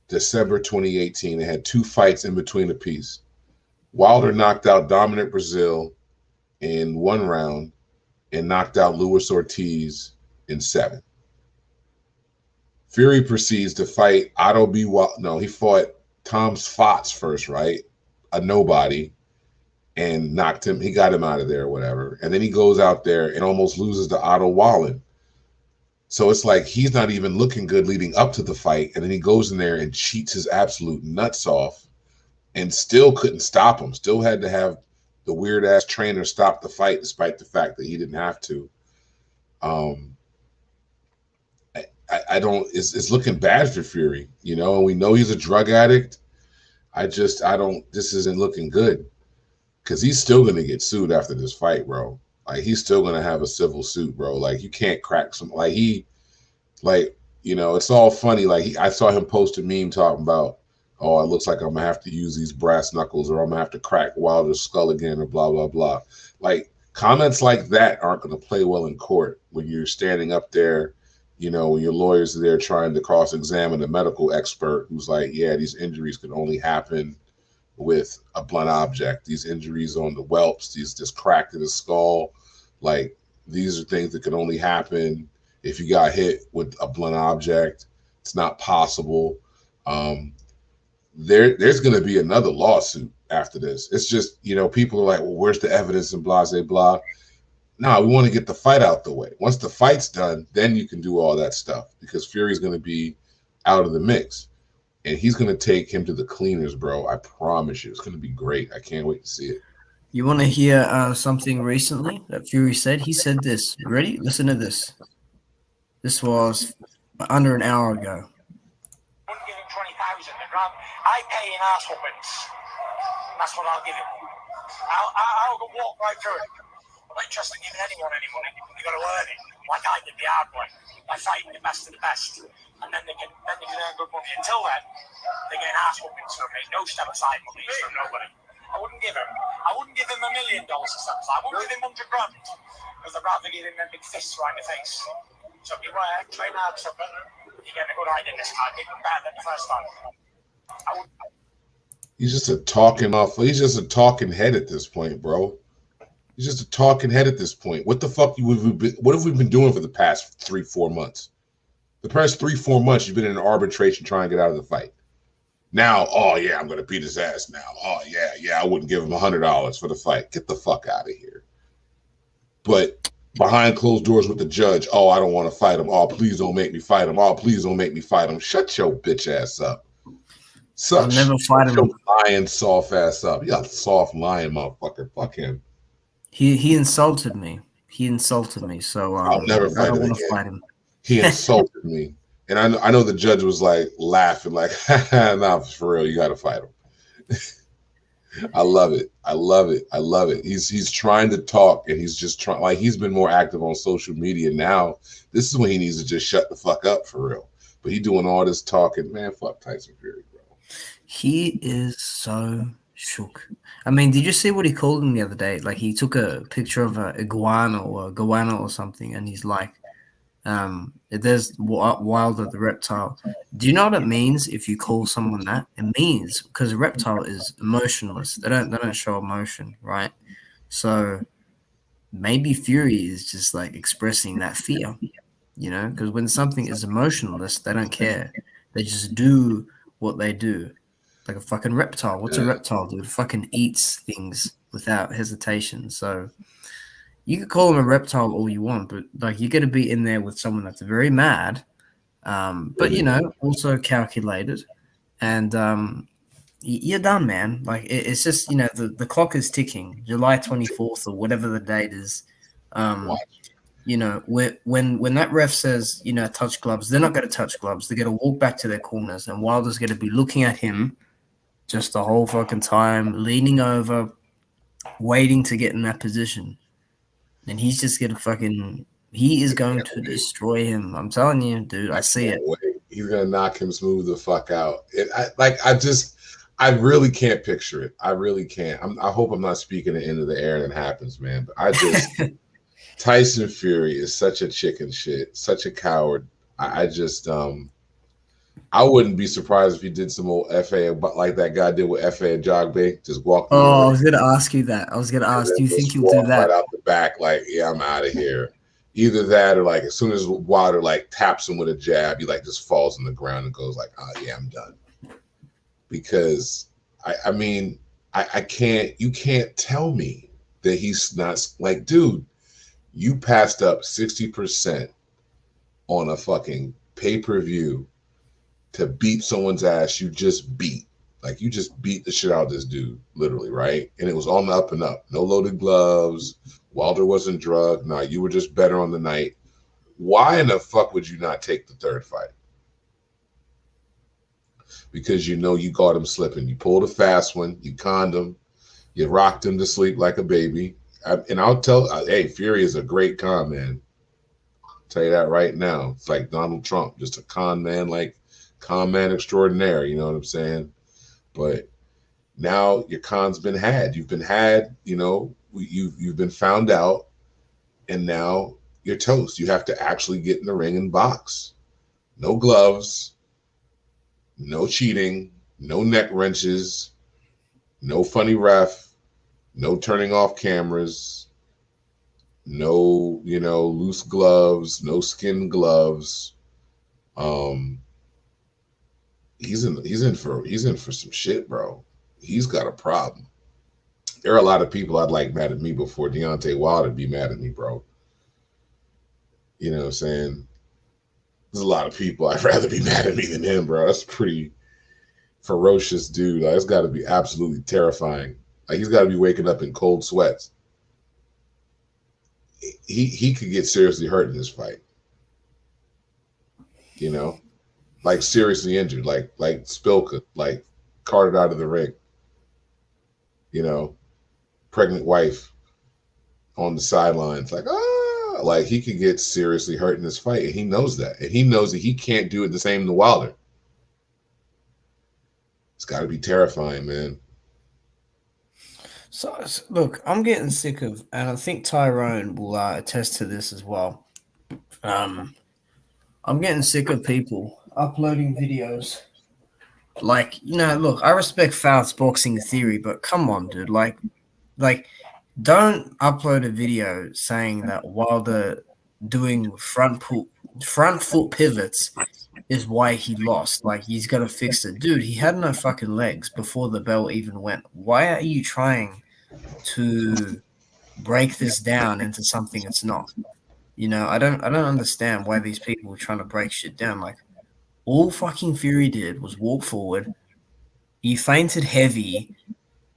December 2018. They had 2 fights in between apiece. Wilder knocked out Dominic Brazil in 1 round and knocked out Luis Ortiz in 7. Fury proceeds to fight Otto B. No, he fought Tom Spots first, right? A nobody, and knocked him. He got him out of there or whatever. And then he goes out there and almost loses to Otto Wallen. So it's like he's not even looking good leading up to the fight. And then he goes in there and cheats his absolute nuts off and still couldn't stop him. Still had to have the weird ass trainer stop the fight despite the fact that he didn't have to. I don't, it's looking bad for Fury, you know, and we know he's a drug addict. This isn't looking good because he's still going to get sued after this fight, bro. Like, he's still going to have a civil suit, bro. Like, you can't crack some, you know, it's all funny. Like, I saw him post a meme talking about, oh, it looks like I'm going to have to use these brass knuckles or I'm going to have to crack Wilder's skull again or blah, blah, blah. Like, comments like that aren't going to play well in court when you're standing up there, you know, when your lawyers are there trying to cross-examine a medical expert who's like, yeah, these injuries can only happen with a blunt object. These injuries on the whelps, this crack to the skull, like, these are things that can only happen if you got hit with a blunt object. It's not possible. There's going to be another lawsuit after this. It's just, you know, people are like, well, where's the evidence and blah, blah, blah. No, we want to get the fight out the way. Once the fight's done, then you can do all that stuff because Fury's going to be out of the mix. And he's going to take him to the cleaners, bro. I promise you. It's going to be great. I can't wait to see it. You want to hear something recently that Fury said? He said this. You ready? Listen to this. This was under an hour ago. I wouldn't give him 20,000. I pay in ass whoopings. That's what I'll give him. I'll go walk right through it. I'm not interested in giving anyone any money. You've got to earn it, like I did the hard way, by fighting the best of the best. And then they can earn good money. Until then, they're getting ass whoopings from me. No step aside money from nobody. I wouldn't give him $1 million to step aside. I wouldn't give him 100 grand. Because I'd rather give him a big fist right in the face. So beware, train hard, something. You're getting a good hide in this time. Even better than the first time. He's just a talking head at this point, bro. He's just a talking head at this point. What the fuck what have we been doing for the past 3-4 months? The past 3-4 months, you've been in arbitration trying to get out of the fight. Now, oh yeah, I'm gonna beat his ass now. Oh yeah, I wouldn't give him $100 for the fight. Get the fuck out of here. But behind closed doors with the judge, oh, I don't want to fight him. Oh, please don't make me fight him. Oh, please don't make me fight him. Shut your bitch ass up. I'll never fight him. Your lying soft ass up. You soft lying motherfucker. Fuck him. He insulted me. So I'll never fight I don't him want again. to fight him. He insulted me. And I know the judge was like laughing, like, nah, for real, you got to fight him. I love it. He's trying to talk, and he's just trying. Like, he's been more active on social media now. This is when he needs to just shut the fuck up for real. But he doing all this talking, man. Fuck Tyson Fury, bro. He is so shook. I mean, did you see what he called him the other day? Like, he took a picture of a iguana or a goanna or something, and he's like, there's Wilder the reptile. Do you know what it means if you call someone that? It means, because a reptile is emotionless. They don't show emotion, right? So maybe Fury is just like expressing that fear, you know, because when something is emotionless, they don't care. They just do what they do. Like a fucking reptile. What's a reptile do? It fucking eats things without hesitation. So you could call him a reptile all you want, but like you got to be in there with someone that's very mad, but you know, also calculated, and you're done, man. Like it's just, you know, the clock is ticking. July 24th or whatever the date is. You know, when that ref says, you know, touch gloves, they're not going to touch gloves. They're going to walk back to their corners, and Wilder's going to be looking at him just the whole fucking time, leaning over, waiting to get in that position. And he's just gonna he is going to destroy him. I'm telling you, dude. I see it. He's gonna knock him smooth the fuck out. I really can't picture it. I really can't. I hope I'm not speaking it into the air and it happens, man. But I just Tyson Fury is such a chicken shit, such a coward. I wouldn't be surprised if he did some old FA, but like that guy did with FA and Jogbe, just walk. Oh, I was gonna ask you that. Do you think he'll do that? Right out the back, like, yeah, I'm out of here. Either that, or like as soon as Wilder like taps him with a jab, he like just falls on the ground and goes like, oh yeah, I'm done. Because I mean, I can't. You can't tell me that he's not like, dude. You passed up 60% on a fucking pay-per-view to beat someone's ass you just beat. Like, you just beat the shit out of this dude, literally, right? And it was on the up and up. No loaded gloves. Wilder wasn't drugged. No, you were just better on the night. Why in the fuck would you not take the third fight? Because you know you caught him slipping. You pulled a fast one. You conned him. You rocked him to sleep like a baby. And I'll tell, hey, Fury is a great con man. I'll tell you that right now. It's like Donald Trump, just a con man, like con man extraordinaire, you know what I'm saying? But now your con's been had. You've been had, you know, you've been found out, and now you're toast. You have to actually get in the ring and box. No gloves, no cheating, no neck wrenches, no funny ref, no turning off cameras, no, you know, loose gloves, no skin gloves. He's in for some shit, bro. He's got a problem. There are a lot of people I'd like mad at me before Deontay Wilder be mad at me, bro. You know what I'm saying? There's a lot of people I'd rather be mad at me than him, bro. That's a pretty ferocious dude. Like, it's got to be absolutely terrifying. Like, he's got to be waking up in cold sweats. He could get seriously hurt in this fight. You know? Like, seriously injured, like Spilka, like carted out of the ring. You know, pregnant wife on the sidelines, like he could get seriously hurt in this fight, and he knows that, and he knows that he can't do it the same to Wilder. It's got to be terrifying, man. So look, I'm getting sick of, and I think Tyrone will attest to this as well. I'm getting sick of people uploading videos. Like, you know, look, I respect Fouts boxing theory, but come on, dude. Like, don't upload a video saying that Wilder doing front front foot pivots is why he lost. Like, he's got to fix it. Dude, he had no fucking legs before the bell even went. Why are you trying to break this down into something it's not? You know, I don't understand why these people are trying to break shit down. Like, all fucking Fury did was walk forward. He feinted heavy,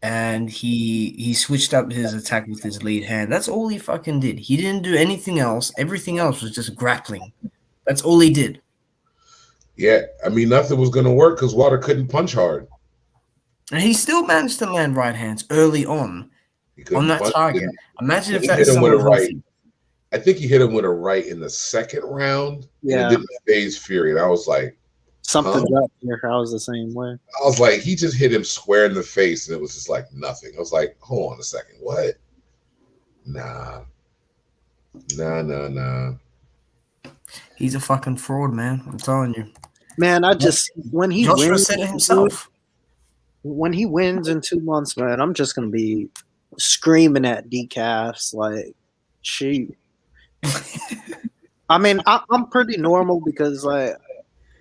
and he switched up his attack with his lead hand. That's all he fucking did. He didn't do anything else. Everything else was just grappling. That's all he did. Yeah, I mean, nothing was going to work because Wilder couldn't punch hard. And he still managed to land right hands early on that target. Imagine if that's someone healthy. I think he hit him with a right in the second round. Yeah. And it didn't phase Fury. And I was like, something's up here. I was the same way. I was like, he just hit him square in the face, and it was just like nothing. I was like, hold on a second. What? Nah. He's a fucking fraud, man. I'm telling you. Man, when he Joshua wins, said it himself. When he wins in 2 months, man, I'm just gonna be screaming at decafs like, shoot. I mean, I'm pretty normal because like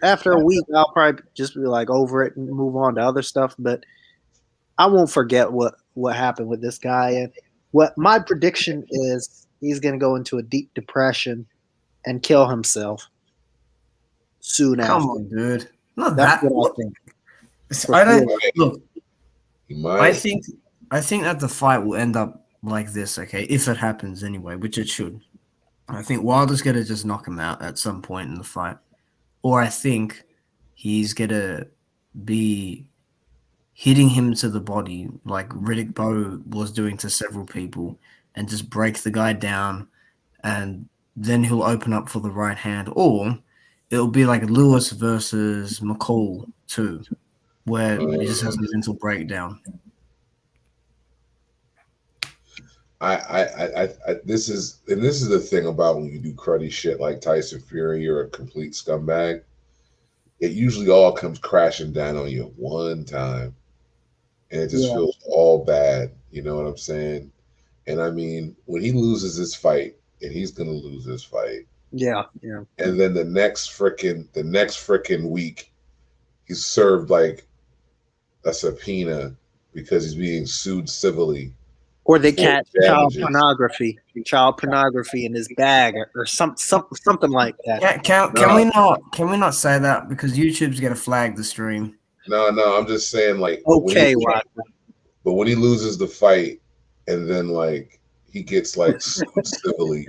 after a week, I'll probably just be like over it and move on to other stuff. But I won't forget what happened with this guy. And what my prediction is, he's gonna go into a deep depression and kill himself soon after. Come on, dude. Not That's that. what I think. I don't look. He might. I think that the fight will end up like this. Okay, if it happens anyway, which it should. I think Wilder's gonna just knock him out at some point in the fight, or I think he's gonna be hitting him to the body like Riddick Bowe was doing to several people, and just break the guy down, and then he'll open up for the right hand, or it'll be like Lewis versus McCall too, where he just has a mental breakdown. This is the thing about when you do cruddy shit like Tyson Fury, you're a complete scumbag. It usually all comes crashing down on you at one time, and it just feels all bad. You know what I'm saying? And I mean, when he loses this fight, and he's gonna lose this fight. Yeah. And then the next frickin' week, he's served like a subpoena because he's being sued civilly. Or they catch child pornography in his bag, or something like that. Can we not say that because YouTube's gonna flag the stream? No, I'm just saying like okay, but when he loses the fight and then like he gets like sued civilly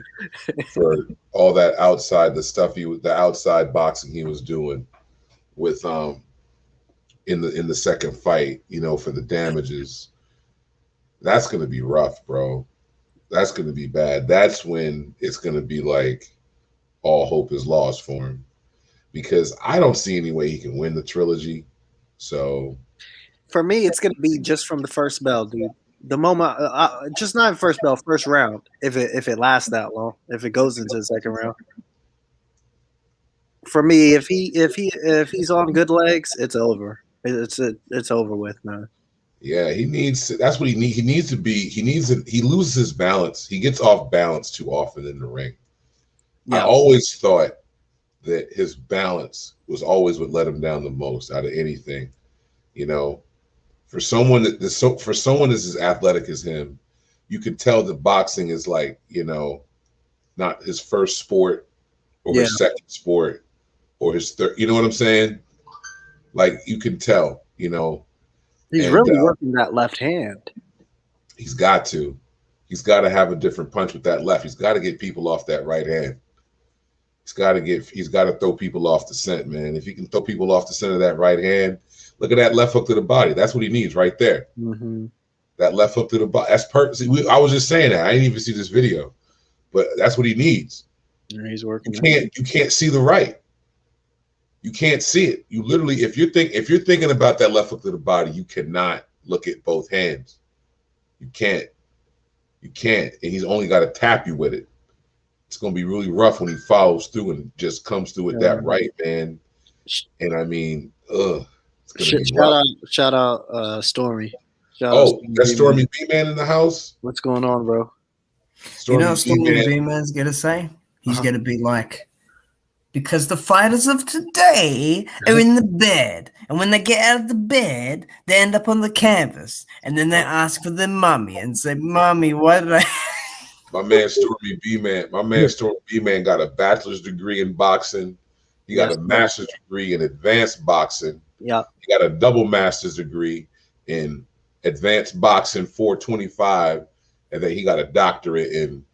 for all that outside the outside boxing he was doing with in the second fight, you know, for the damages. That's going to be rough, bro. That's going to be bad. That's when it's going to be like all hope is lost for him, because I don't see any way he can win the trilogy. So for me, it's going to be just from the first bell, dude. The moment, just not first bell, first round. If it lasts that long, if it goes into the second round. For me, if he's on good legs, it's over. It's over with, man. Yeah, he needs. That's what he needs. He loses his balance. He gets off balance too often in the ring. Yeah. I always thought that his balance was always what let him down the most out of anything. You know, for someone that's as athletic as him, you can tell that boxing is like, you know, not his first sport or his second sport or his third. You know what I'm saying? Like you can tell. You know. He's really working that left hand. He's got to. He's got to have a different punch with that left. He's got to get people off that right hand. He's got to throw people off the scent, man. If he can throw people off the scent of that right hand, look at that left hook to the body. That's what he needs right there. Mm-hmm. That left hook to the body. That's perfect. I was just saying that. I didn't even see this video, but that's what he needs. Yeah, he's working. You can't see the right. You can't see it. You literally, if you're thinking about that left hook to the body, you cannot look at both hands. You can't. And he's only got to tap you with it. It's going to be really rough when he follows through and just comes through with that right, man. And I mean, it's gonna be rough. Shout out, Stormy. That's Stormy B-Man in the house. What's going on, bro? Stormy B-Man's gonna say? He's gonna be like, Because the fighters of today are in the bed, and when they get out of the bed, they end up on the canvas, and then they ask for their mommy and say, "Mommy, what did I?" My man Stormy B-Man got a bachelor's degree in boxing. He got Yes, a master's degree in advanced boxing. Yeah. He got a double master's degree in advanced boxing 425, and then he got a doctorate in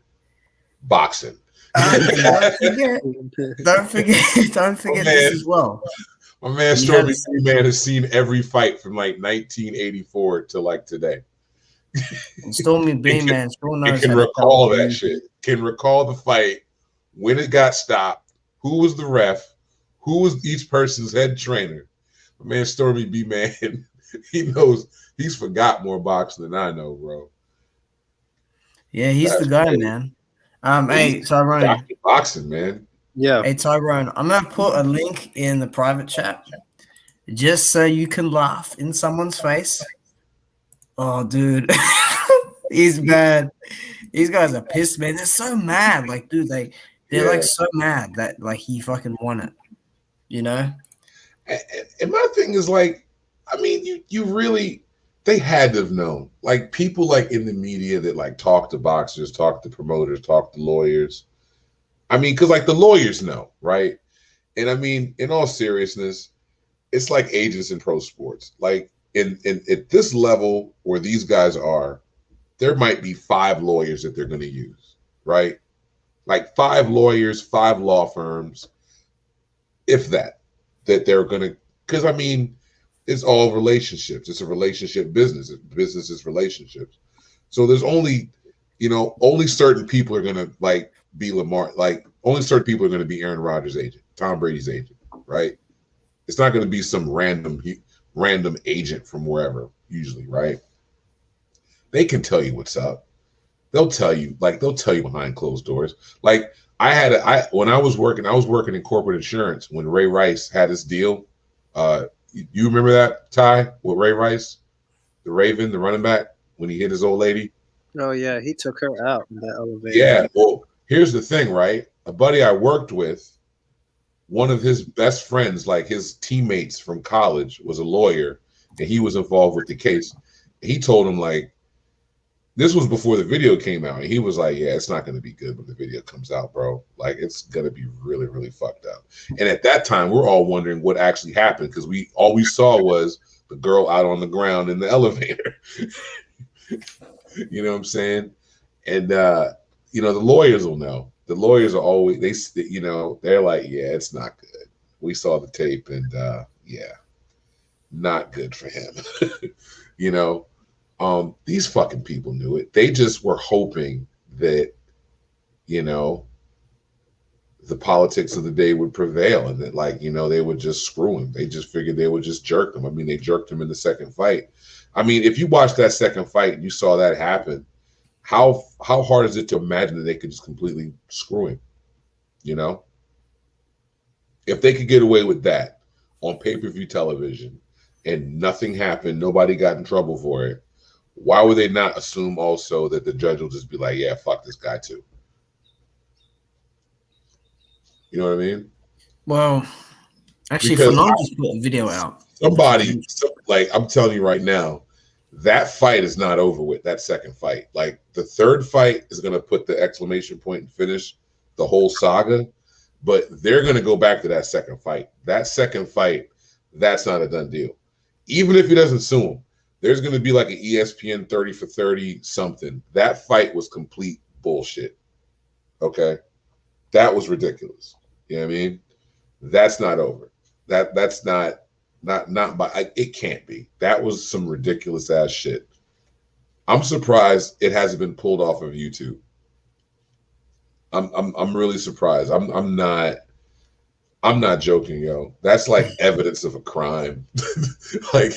boxing. Don't forget this as well. My man He Stormy has- B-Man has seen every fight from like 1984 to like today. And Stormy B, man, still He knows can how to recall tell that you. shit. Can recall the fight, when it got stopped, who was the ref, who was each person's head trainer. My man Stormy B-Man, he knows. He's forgot more boxing than I know, bro. Yeah, he's That's the guy, crazy. man. Hey, He's Tyrone. Dr. Boxing, man. Yeah. Hey, Tyrone. I'm gonna put a link in the private chat just so you can laugh in someone's face. Oh, dude, he's mad. These guys are pissed, man. They're so mad. Like, dude, they're Yeah. like so mad that like he fucking won it. You know? And my thing is like, I mean, you really, they had to have known. Like people like in the media that like talk to boxers, talk to promoters, talk to lawyers. I mean, because like the lawyers know, right? And I mean, in all seriousness, it's like agents in pro sports. Like in at this level where these guys are, there might be 5 lawyers that they're going to use, right? Like 5 lawyers, 5 law firms, if that they're going to, because I mean, it's all relationships. It's a relationship business. Business is relationships. So there's only, only certain people are going to like be Lamar, like only certain people are going to be Aaron Rodgers' agent, Tom Brady's agent, right? It's not going to be some random agent from wherever, usually, right? They can tell you what's up. They'll tell you behind closed doors. Like when I was working in corporate insurance when Ray Rice had his deal. You remember that, Ty, with Ray Rice, the Raven, the running back, when he hit his old lady? Oh yeah, he took her out in that elevator. Yeah. Well, here's the thing, right? A buddy I worked with, one of his best friends, like his teammates from college, was a lawyer, and he was involved with the case. He told him, like, this was before the video came out, and he was like, yeah, it's not going to be good when the video comes out, bro. Like, it's going to be really, really fucked up. And at that time, we're all wondering what actually happened, because all we saw was the girl out on the ground in the elevator. You know what I'm saying? And, the lawyers will know. The lawyers are always, they're like, yeah, it's not good. We saw the tape, and, yeah, not good for him. These fucking people knew it. They just were hoping that, the politics of the day would prevail, and that, like, they would just screw him. They just figured they would just jerk him. I mean, they jerked him in the second fight. I mean, if you watched that second fight and you saw that happen, how hard is it to imagine that they could just completely screw him? If they could get away with that on pay-per-view television and nothing happened, nobody got in trouble for it, why would they not assume also that the judge will just be like, yeah, fuck this guy too? You know what I mean? Well, actually, Because Fanon just put a video out. Like, I'm telling you right now, that fight is not over with, that second fight. Like, the third fight is going to put the exclamation point and finish the whole saga, but they're going to go back to that second fight. That second fight, that's not a done deal. Even if he doesn't sue him, there's going to be like an ESPN 30 for 30 something. That fight was complete bullshit. Okay? That was ridiculous. You know what I mean? That's not over. That's not by, it can't be. That was some ridiculous ass shit. I'm surprised it hasn't been pulled off of YouTube. I'm really surprised. I'm not joking, yo. That's like evidence of a crime. like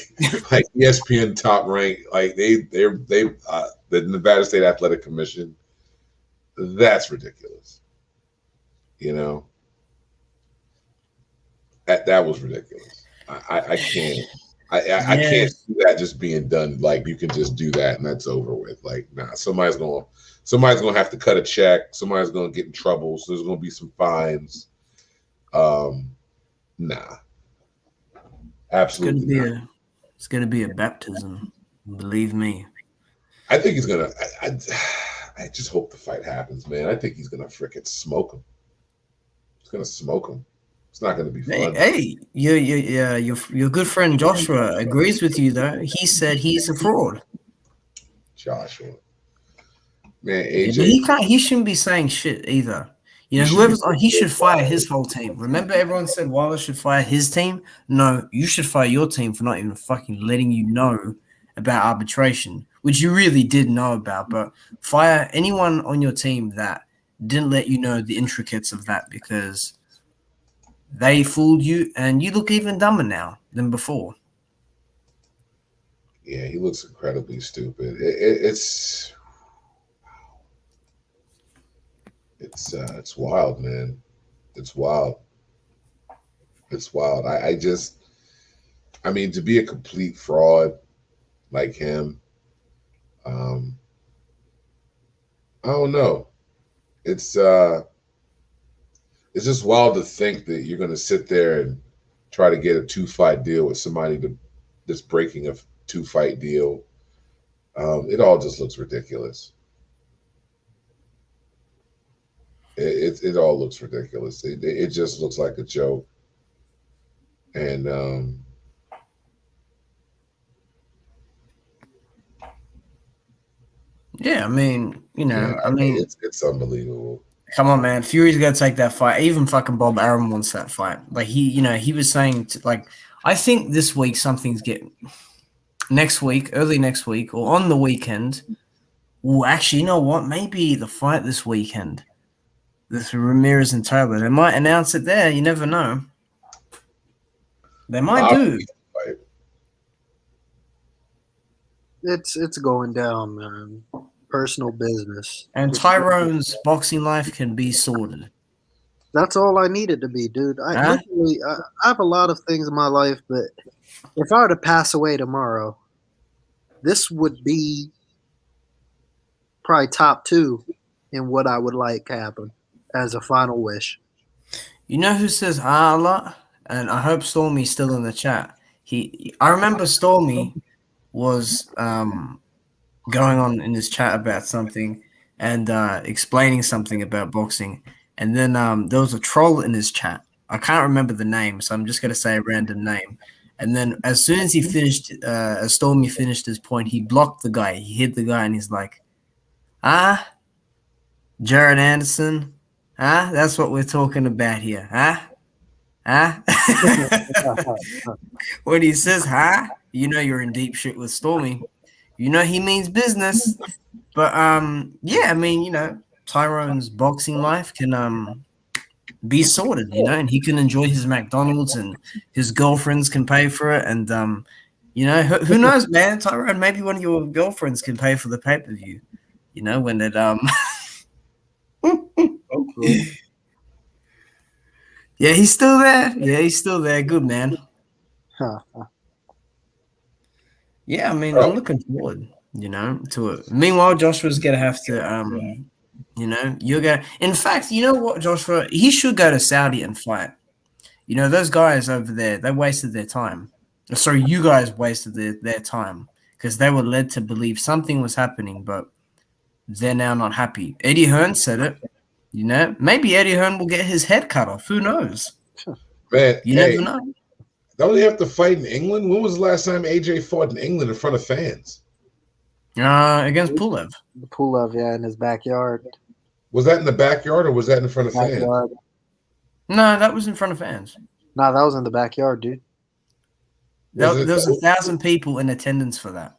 ESPN top rank, like they the Nevada State Athletic Commission. That's ridiculous. That was ridiculous. I can't. I can't see that just being done. Like, you can just do that and that's over with. Like, nah, somebody's gonna have to cut a check. Somebody's gonna get in trouble. So there's gonna be some fines. Nah, It's gonna absolutely be not. it's gonna be a baptism. Believe me. I think he's gonna. I just hope the fight happens, man. I think he's gonna frickin' smoke him. He's gonna smoke him. It's not gonna be Hey, fun. hey, your good friend Joshua agrees with you though. He said he's a fraud. Joshua, man, Yeah, but AJ, he shouldn't be saying shit either. You he know, should be. whoever's on, he should fire his whole team. Remember, everyone said Wilder should fire his team. No, you should fire your team for not even fucking letting you know about arbitration, which you really did know about. But fire anyone on your team that didn't let you know the intricates of that because they fooled you, and you look even dumber now than before. Yeah, he looks incredibly stupid. It's wild, man. It's wild. It's wild. I mean, to be a complete fraud like him, um, I don't know. It's uh, it's just wild to think that you're going to sit there and try to get a 2-fight deal with somebody that's breaking a 2-fight deal. It all just looks ridiculous. It all looks ridiculous. It just looks like a joke. And Yeah, I mean, yeah, I mean, it's unbelievable. come on, man. Fury's gonna take that fight. Even fucking Bob Arum wants that fight. Like he was saying, I think this week something's getting next week, early next week, or on the weekend. Well, actually, you know what? Maybe the fight this weekend, this Ramirez and Taylor. They might announce it there. You never know. They might do. Fight. It's going down, man. Personal business. And Tyrone's boxing life can be sorted. That's all I needed to be, dude. Huh? I have a lot of things in my life, but if I were to pass away tomorrow, this would be probably top 2 in what I would like to happen as a final wish. You know who says ah a lot? And I hope Stormy's still in the chat. I remember Stormy was going on in this chat about something and explaining something about boxing. And then there was a troll in his chat. I can't remember the name, so I'm just going to say a random name. And then as soon as he finished, as Stormy finished his point, he blocked the guy. He hit the guy and he's like, Jared Anderson, that's what we're talking about here, when he says, you know you're in deep shit with Stormy. You know he means business. But yeah, I mean, Tyrone's boxing life can be sorted, and he can enjoy his McDonald's and his girlfriends can pay for it. And who knows, man? Tyrone, maybe one of your girlfriends can pay for the pay-per-view, when it Yeah, he's still there. Yeah, he's still there. Good man. Yeah, I mean, I'm looking forward, to it. Meanwhile, Joshua's gonna have to, you're gonna. In fact, you know what, Joshua? He should go to Saudi and fight. Those guys over there, they wasted their time. Sorry, you guys wasted their time because they were led to believe something was happening, but they're now not happy. Eddie Hearn said it. Maybe Eddie Hearn will get his head cut off. Who knows? Man, You never know. Don't they have to fight in England? When was the last time AJ fought in England in front of fans? Against Pulev. Pulev, yeah, in his backyard. Was that in the backyard or was that in front of fans? No, that was in front of fans. No, that was in the backyard, dude. There was 1,000 people in attendance for that.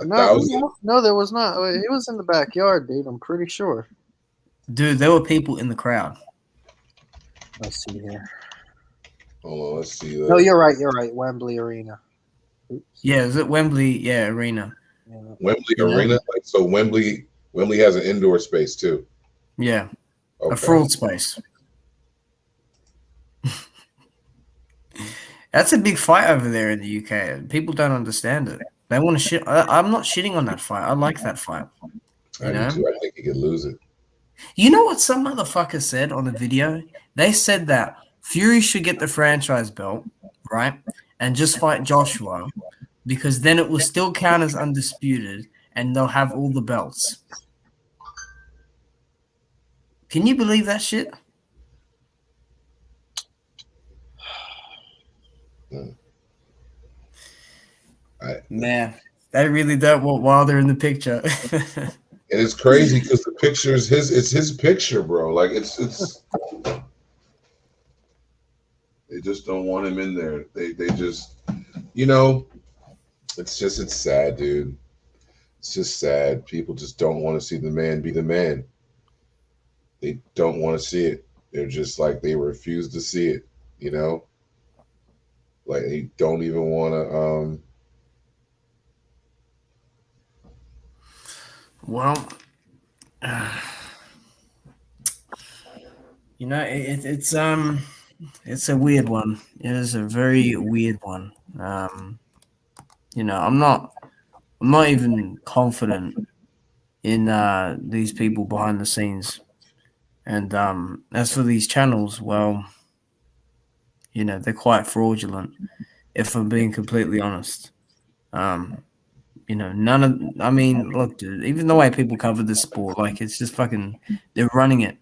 No, there was not. It was in the backyard, dude. I'm pretty sure. Dude, there were people in the crowd. Let's see here. Hold on, let's see. No, you're right. You're right. Wembley Arena. Oops. Yeah, is it Wembley? Yeah, Arena. Yeah. Wembley Arena? So Wembley has an indoor space too? Yeah, okay. A fraud space. That's a big fight over there in the UK. People don't understand it. They want to shit. I'm not shitting on that fight. I like that fight. I do too. I think he could lose it. You know what some motherfucker said on the video? They said that Fury should get the franchise belt, right? And just fight Joshua, because then it will still count as undisputed and they'll have all the belts. Can you believe that shit? Man, they really don't want Wilder in the picture. And it's crazy because the picture is it's his picture, bro. Like it's they just don't want him in there. They just, you know, it's sad, dude. It's just sad. People just don't want to see the man be the man. They don't want to see it. They're just like, they refuse to see it, you know? Like they don't even want to Well, you know, it's a weird one. It is a very weird one. You know, I'm not even confident in these people behind the scenes. And as for these channels, well, you know, they're quite fraudulent, if I'm being completely honest. You know, look, dude, even the way people cover this sport, like, it's just fucking, they're running it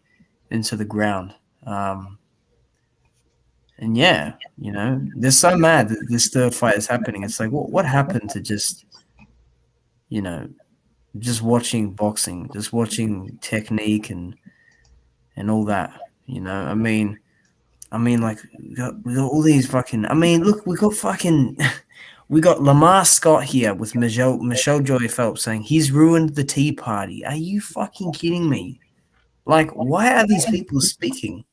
into the ground. And yeah, you know, they're so mad that this third fight is happening. It's like, what happened to just, you know, just watching boxing, just watching technique and all that, you know? I mean, like, we got all these fucking, look, we got Lamar Scott here with Michelle Joy Phelps saying he's ruined the Tea Party. Are you fucking kidding me? Like, why are these people speaking?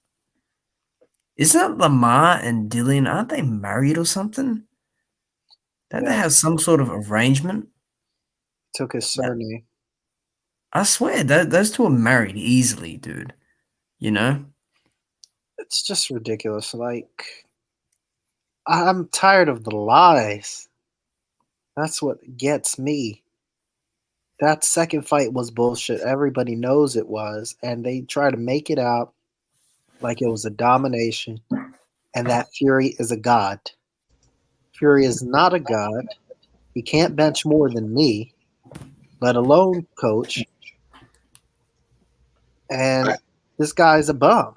Isn't Lamar and Dylan, aren't they married or something? Don't they have some sort of arrangement? Took his surname. I swear, those two are married easily, dude. You know? It's just ridiculous. Like, I'm tired of the lies. That's what gets me. That second fight was bullshit. Everybody knows it was. And they try to make it out like it was a domination and that Fury is a god. Fury is not a god. He can't bench more than me, let alone coach. And this guy's a bum.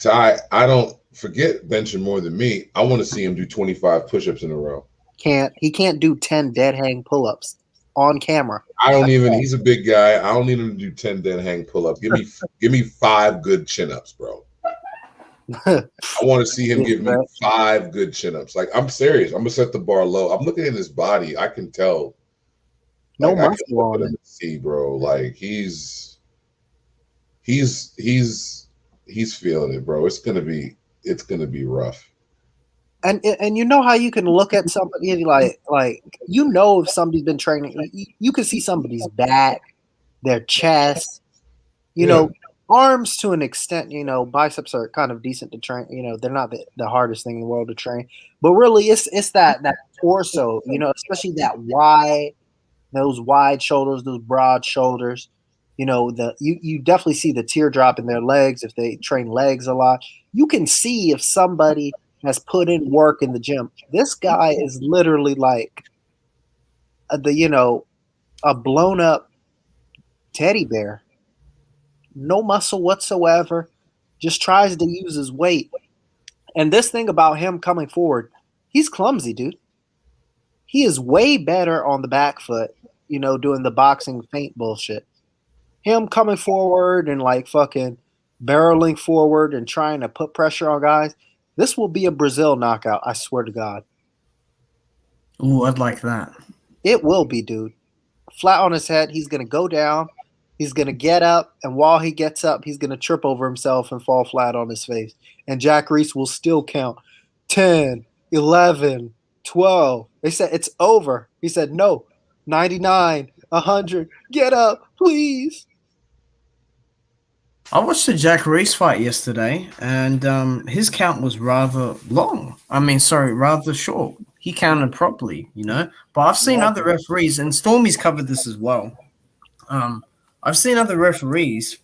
Ty, I don't forget benching more than me. I want to see him do 25 push-ups in a row. He can't do 10 dead hang pull-ups on camera. He's a big guy. I don't need him to do 10 dead hang pull-ups. Give me 5 good chin-ups, bro. I want to see him give me 5 good chin-ups. Like, I'm serious. I'm gonna set the bar low. I'm looking at his body. I can tell. No like, muscle on it. See, bro. Like, he's feeling it, bro. It's gonna be rough. And you know how you can look at somebody like you know if somebody's been training, you can see somebody's back, their chest, you know, arms to an extent. You know, biceps are kind of decent to train. You know, they're not the hardest thing in the world to train, but really it's that torso. You know, especially those wide shoulders, those broad shoulders. You know, you definitely see the teardrop in their legs if they train legs a lot. You can see if somebody has put in work in the gym. This guy is literally like a blown up teddy bear. No muscle whatsoever. Just tries to use his weight. And this thing about him coming forward, he's clumsy, dude. He is way better on the back foot, you know, doing the boxing feint bullshit. Him coming forward and like fucking barreling forward and trying to put pressure on guys. This will be a Brazil knockout, I swear to God. Ooh, I'd like that. It will be, dude. Flat on his head, he's going to go down, he's going to get up, and while he gets up, he's going to trip over himself and fall flat on his face. And Jack Reese will still count 10, 11, 12. They said, it's over. He said, no, 99, 100, get up, please. I watched the Jack Reese fight yesterday, and his count was rather long. Rather short. He counted properly, you know. But I've seen other referees, and Stormy's covered this as well. I've seen other referees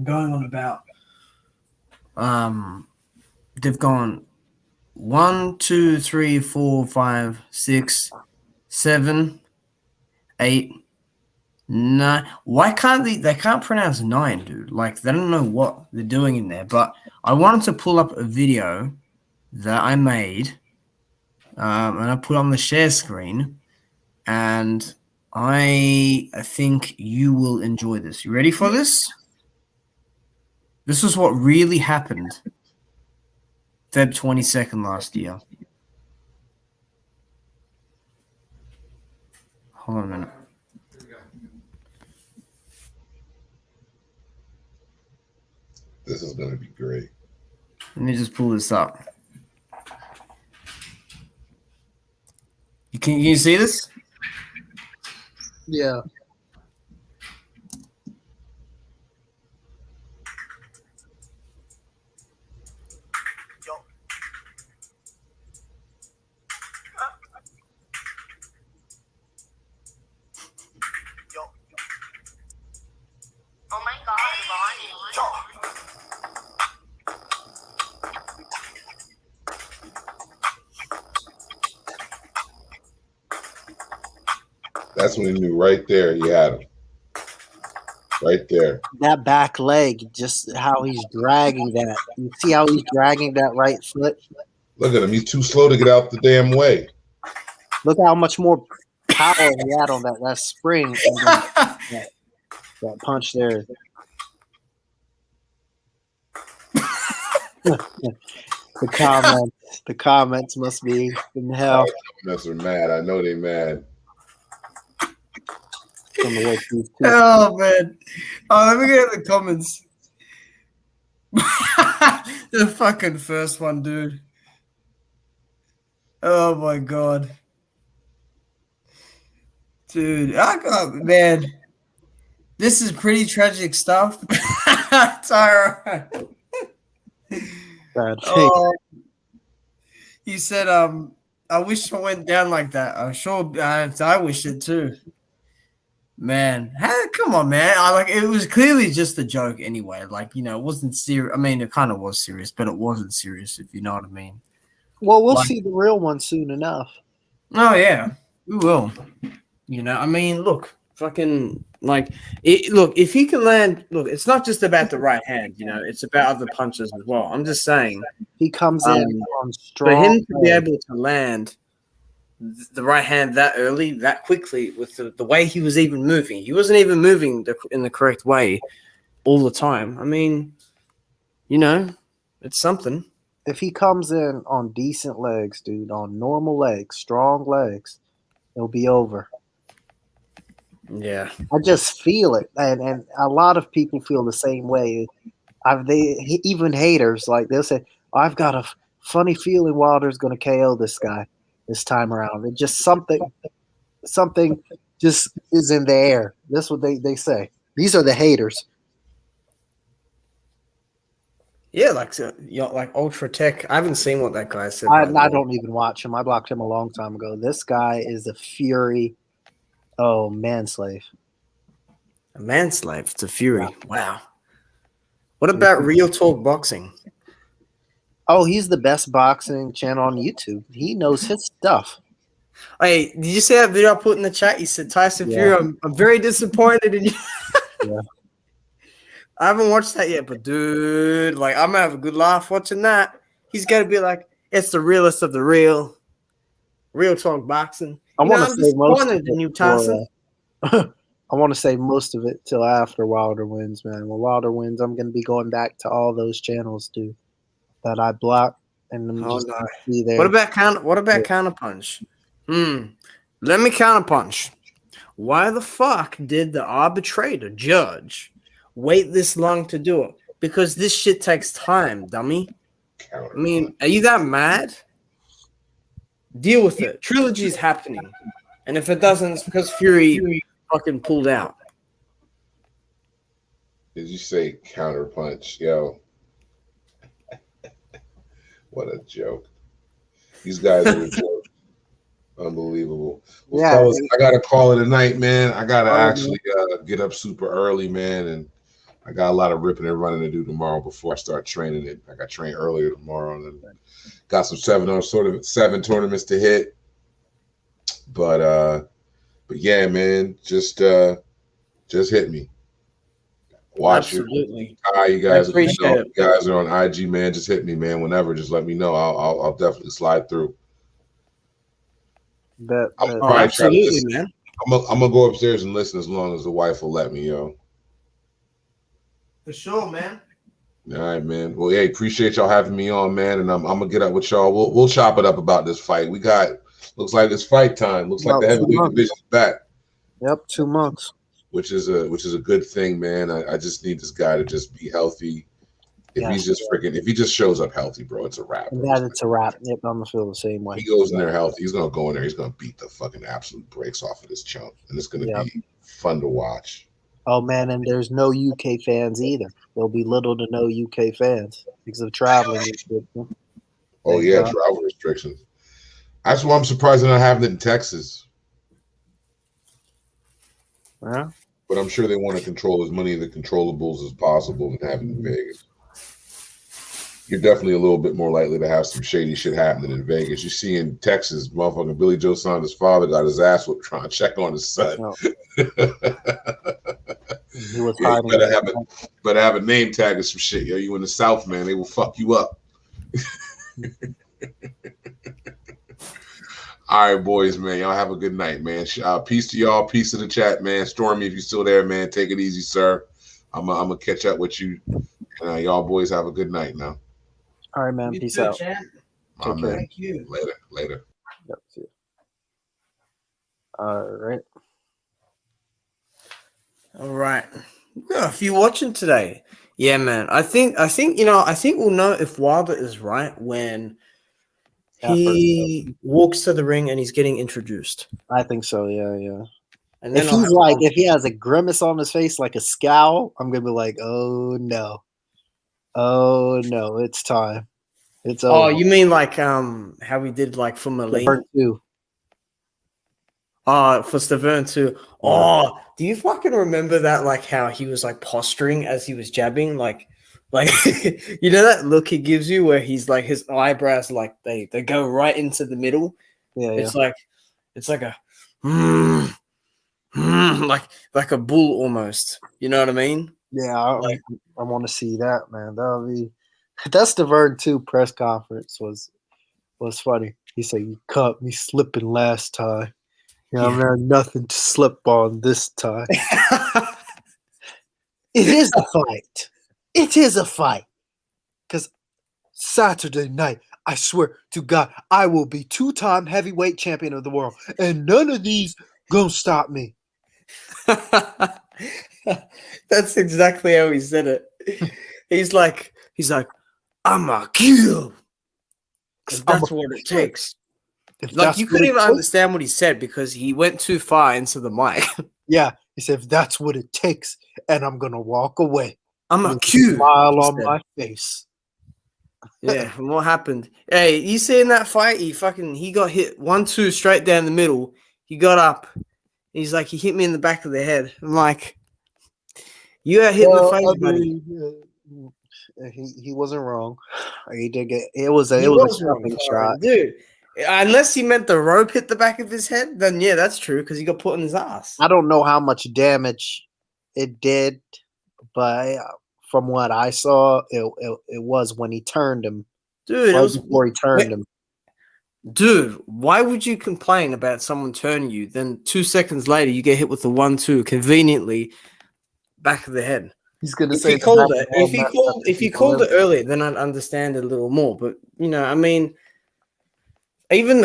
going on about they've gone 1, 2, 3, 4, 5, 6, 7, 8, 9. Why can't they can't pronounce 9, dude? Like, they don't know what they're doing in there. But I wanted to pull up a video that I made, and I put on the share screen, and I think you will enjoy this. You ready for this? This is what really happened Feb 22nd last year. Hold on a minute. This is gonna be great. Let me just pull this up. Can you see this? Yeah. Oh my God, Ronnie. That's when he knew right there he had him. Right there. That back leg, just how he's dragging that. You see how he's dragging that right foot? Look at him. He's too slow to get out the damn way. Look how much more power he had on that spring. And that punch there. The comments must be in hell. Comments are mad. I know they mad. Oh man! Oh, let me get the comments. The fucking first one, dude. Oh my god, dude! Man, this is pretty tragic stuff. Tyra. Oh, he said, I wish I went down like that. I'm sure I wish it too. Man, come on, man. It was clearly just a joke anyway. Like, you know, it wasn't serious. I mean, it kind of was serious, but it wasn't serious, if you know what I mean. Well, we'll see the real one soon enough. Oh, yeah, we will. You know, I mean, look, fucking, look, if he can land, look, it's not just about the right hand, you know, it's about other punches as well. I'm just saying. He comes in on strong. For him to be able to land the right hand that early, that quickly, with the way he was even moving. He wasn't even moving in the correct way all the time. I mean, you know, it's something. If he comes in on decent legs, dude, on normal legs, strong legs, it'll be over. Yeah. I just feel it. And a lot of people feel the same way. Even haters, like, they'll say, I've got a funny feeling Wilder's going to KO this guy this time around. It just something just is in the air. That's what they say. These are the haters. Yeah, like Ultra Tech. I haven't seen what that guy said. I don't even watch him. I blocked him a long time ago. This guy is a fury. Oh, manslave. A manslave to fury. Wow. What about Real Talk Boxing? Oh, he's the best boxing channel on YouTube. He knows his stuff. Hey, did you see that video I put in the chat? He said, Tyson Fury, I'm very disappointed in you. Yeah. I haven't watched that yet, but dude, like, I'm gonna have a good laugh watching that. He's gonna be like, it's the realest of the real talk boxing. I want to say most of it. In you, Tyson. I want to say most of it till after Wilder wins, man. When Wilder wins, I'm gonna be going back to all those channels, dude, that I blocked, and I'm just gonna be there. What about Counterpunch? Let me counterpunch. Why the fuck did the arbitrator judge wait this long to do it? Because this shit takes time, dummy. I mean, are you that mad? Deal with it. Trilogy's happening. And if it doesn't, it's because Fury fucking pulled out. Did you say counterpunch? Yo. What a joke. These guys are a joke. Unbelievable. Well, fellas, I gotta call it a night, man. I gotta actually get up super early, man, and I got a lot of ripping and running to do tomorrow before I start training it. I got trained earlier tomorrow, and then got some seven tournaments to hit. But yeah, man, just hit me. Watch Absolutely. you guys. I appreciate it. You guys are on IG, man. Just hit me, man. Whenever, just let me know. I'll definitely slide through. Absolutely, man. I'm gonna go upstairs and listen as long as the wife will let me, yo. For sure, man. All right, man. Well, hey, appreciate y'all having me on, man. And I'm gonna get up with y'all. We'll chop it up about this fight. Looks like it's fight time. Looks like the heavyweight division's back. Yep, 2 months. Which is a good thing, man. I just need this guy to just be healthy. If he just shows up healthy, bro, it's a wrap. It's a wrap. Yep, I'm gonna feel the same way. He goes in there healthy. He's gonna go in there. He's gonna beat the fucking absolute brakes off of this chump, and it's gonna be fun to watch. Oh man, and there's no UK fans either. There'll be little to no UK fans because of traveling restrictions. Oh yeah, travel restrictions. That's why I'm surprised they're not having it in Texas. Yeah. But I'm sure they want to control as many of the controllables as possible and have it in Vegas. You're definitely a little bit more likely to have some shady shit happening in Vegas. You see in Texas, motherfucking Billy Joe Saunders' father got his ass whooped trying to check on his son. No. He was You better have a name tag or some shit. Yo, you in the South, man, they will fuck you up. All right, boys, man. Y'all have a good night, man. Peace to y'all. Peace to the chat, man. Stormy, if you're still there, man, take it easy, sir. I'm gonna catch up with you. And y'all boys have a good night now. All right, man. Peace out. My man. Thank you. Later. Yep, see you. All right. All right. We got a few watching today. Yeah, man. I think we'll know if Wilder is right when he walks to the ring and he's getting introduced. I think so. Yeah. And then if he has a grimace on his face, like a scowl, I'm gonna be like, oh no, it's time. It's over. Oh, you mean like how we did like for Molina? For Stavern too. Oh, do you fucking remember that? Like how he was like posturing as he was jabbing, like you know that look he gives you where he's like his eyebrows like they go right into the middle. Yeah, it's like a like a bull almost. You know what I mean? Yeah, I want to see that, man. That's the Vern 2 press conference was funny. He said, "You caught me slipping last time. I'm not nothing to slip on this time." It is a fight. It is a fight. Because Saturday night, I swear to God, I will be 2-time heavyweight champion of the world. And none of these gonna stop me. That's exactly how he said it. He's like, I'm a kill. Because that's what it takes. Like you couldn't even understand what he said because he went too far into the mic. Yeah, he said, if that's what it takes, and I'm gonna walk away. I'm a cute smile on my face. Yeah, and what happened? Hey, you see in that fight, he got hit 1-2 straight down the middle. He got up. He's like, he hit me in the back of the head. I'm like, you got hit in the face, buddy. He wasn't wrong. He did get it was a jumping shot, dude. Unless he meant the rope hit the back of his head, then yeah, that's true because he got put in his ass. I don't know how much damage it did, but from what I saw, it was when he turned him. Dude, it was before he turned him. Dude, why would you complain about someone turning you? Then 2 seconds later, you get hit with the 1-2 conveniently back of the head. He's gonna say if he called it earlier, then I'd understand it a little more. But I mean, even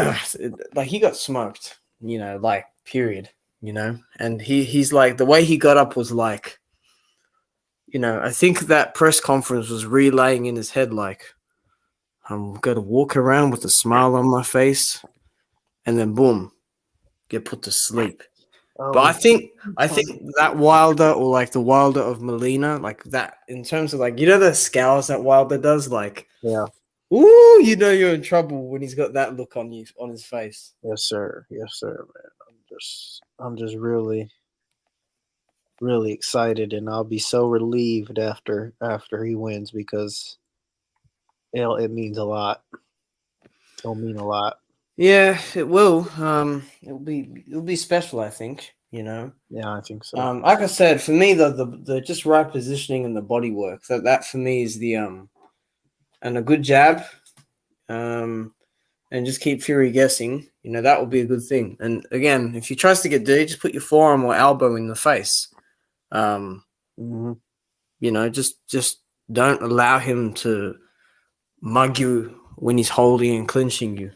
like he got smoked, like period, and he's like the way he got up was like, I think that press conference was relaying in his head like, I'm gonna walk around with a smile on my face, and then boom, get put to sleep. But I think that Wilder or like the Wilder of Molina, like that in terms of like the scowls that Wilder does, like ooh, you're in trouble when he's got that look on his face. Yes, sir, man. I'm just really really excited, and I'll be so relieved after he wins because it means a lot. It'll mean a lot. Yeah, it will. It'll be special, I think. You know. Yeah, I think so. Like I said, for me, the just right positioning and the body work that for me is the and a good jab, and just keep Fury guessing. You know, that will be a good thing. And again, if he tries to get dirty, just put your forearm or elbow in the face. Mm-hmm. You know, just don't allow him to mug you when he's holding and clinching you.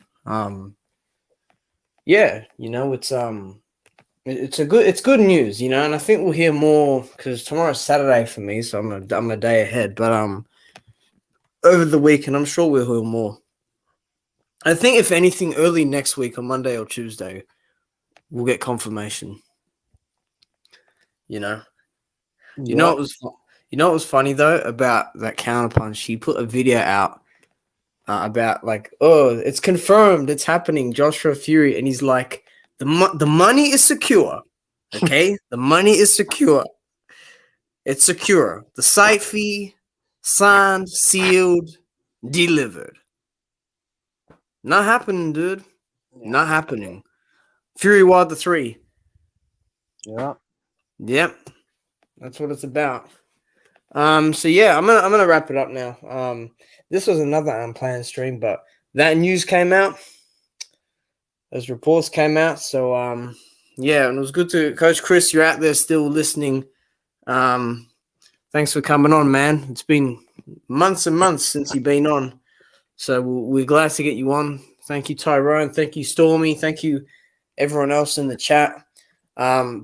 Yeah, you know, it's good news, you know, and I think we'll hear more because tomorrow's Saturday for me, so I'm a day ahead. But over the weekend, I'm sure we'll hear more. I think if anything, early next week on Monday or Tuesday, we'll get confirmation. You know, you know what was funny though about that counterpunch. He put a video out about like, oh, it's confirmed, it's happening, Joshua Fury, and he's like, the money is secure, okay, the money is secure, it's secure, the site fee signed, sealed, delivered. Not happening, dude. Not happening. Fury Wilder 3. Yeah. Yep. That's what it's about. So yeah, I'm gonna wrap it up now. This was another unplanned stream, but that news came out. Those reports came out. So yeah, and it was good to Coach Chris, you're out there still listening. Thanks for coming on, man. It's been months and months since you've been on. So we're glad to get you on. Thank you, Tyrone. Thank you, Stormy. Thank you, everyone else in the chat.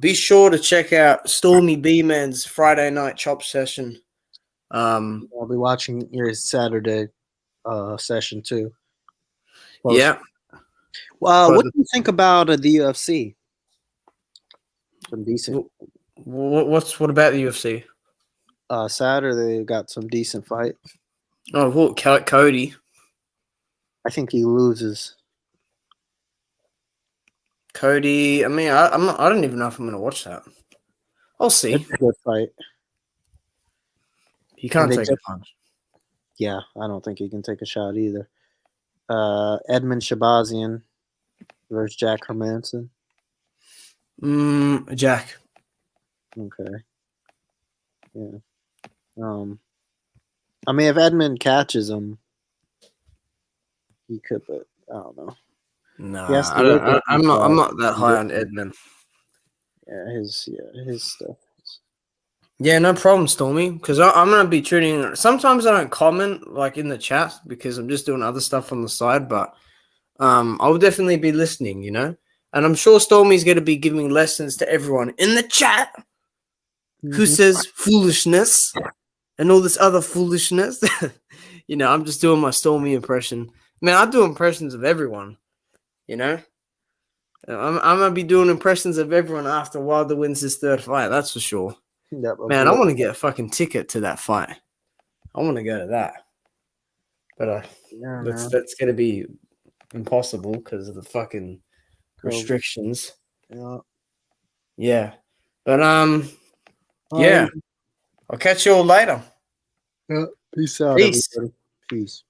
Be sure to check out Stormy B-Man's Friday night chop session. I'll be watching your Saturday session too. Yeah. Well, what do you think about the UFC? Some decent. What about the UFC? Saturday got some decent fight. Oh, what, Cody? I think he loses. Cody. I mean, I don't even know if I'm gonna watch that. I'll see. It's a good fight. He can't take a punch. Yeah, I don't think he can take a shot either. Edmund Shabazian versus Jack Hermanson. Jack. Okay. Yeah. I mean, if Edmund catches him, he could, but I don't know. No, Yes, I'm not that high on Edmund. Yeah, his stuff. Yeah, no problem, Stormy. Because I'm gonna be tuning in. Sometimes I don't comment like in the chat because I'm just doing other stuff on the side. But I'll definitely be listening. You know, and I'm sure Stormy's gonna be giving lessons to everyone in the chat who says foolishness and all this other foolishness. You know, I'm just doing my Stormy impression. Man, I do impressions of everyone. You know, I'm gonna be doing impressions of everyone after Wilder wins his third fight. That's for sure. Man, I want to get a fucking ticket to that fight. I want to go to that, but that's gonna be impossible because of the fucking restrictions. Yeah, but yeah, I'll catch you all later. Yeah. Peace out, Peace. everybody. Peace.